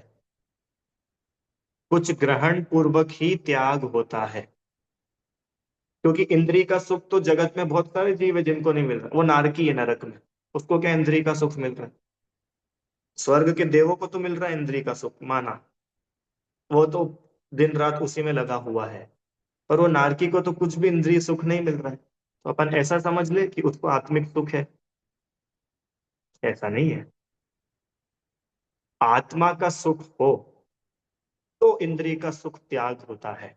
[SPEAKER 1] कुछ ग्रहण पूर्वक ही त्याग होता है, क्योंकि इंद्रिय का सुख तो जगत में बहुत सारे जीव है जिनको नहीं मिल रहा। वो नारकी है नरक में, उसको क्या इंद्रिय का सुख मिल रहा है? स्वर्ग के देवों को तो मिल रहा है इंद्रिय का सुख, माना, वो तो दिन रात उसी में लगा हुआ है। पर वो नारकी को तो कुछ भी इंद्रिय सुख नहीं मिल रहा है, तो अपन ऐसा समझ ले कि उसको आत्मिक सुख है। ऐसा नहीं है। आत्मा का सुख हो तो इंद्रिय का सुख त्याग होता है।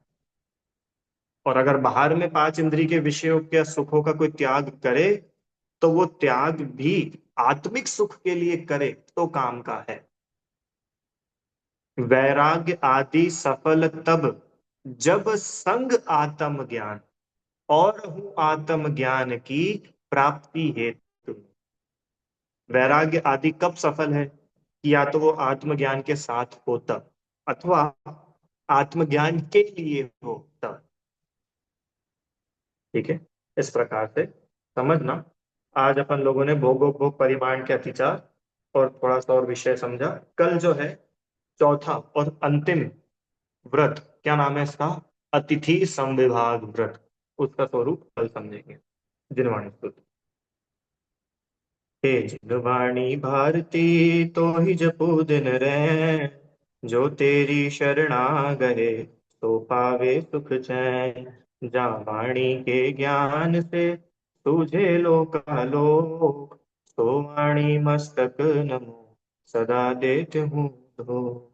[SPEAKER 1] और अगर बाहर में पांच इंद्रिय के विषयों के सुखों का कोई त्याग करे, तो वो त्याग भी आत्मिक सुख के लिए करे तो काम का है। वैराग्य आदि सफल तब जब संग आत्म ज्ञान और हूँ आत्म ज्ञान की प्राप्ति हेतु। वैराग्य आदि कब सफल है? कि या तो वो आत्मज्ञान के साथ हो तब, अथवा आत्मज्ञान के लिए हो तब। ठीक है, इस प्रकार से समझना। आज अपन लोगों ने भोगोपभोग परिमाण के अतिचार और थोड़ा सा और विषय समझा। कल जो है चौथा और अंतिम व्रत, क्या नाम है इसका? अतिथि संविभाग व्रत, उसका स्वरूप कल समझेंगे। जिनवाणी स्तुति। हे जिनवाणी भारती, तो ही जपू दिन रैन, जो तेरी शरणा गए तो पावे सुख चैन। जा वाणी के ज्ञान से तुझे लोकालोक, सो वाणी मस्तक नमो सदा देते हूँ धो।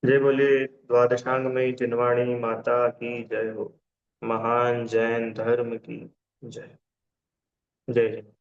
[SPEAKER 1] जय बोले द्वादशांग में जिनवाणी माता की जय हो। महान जैन धर्म की जय। जय जय।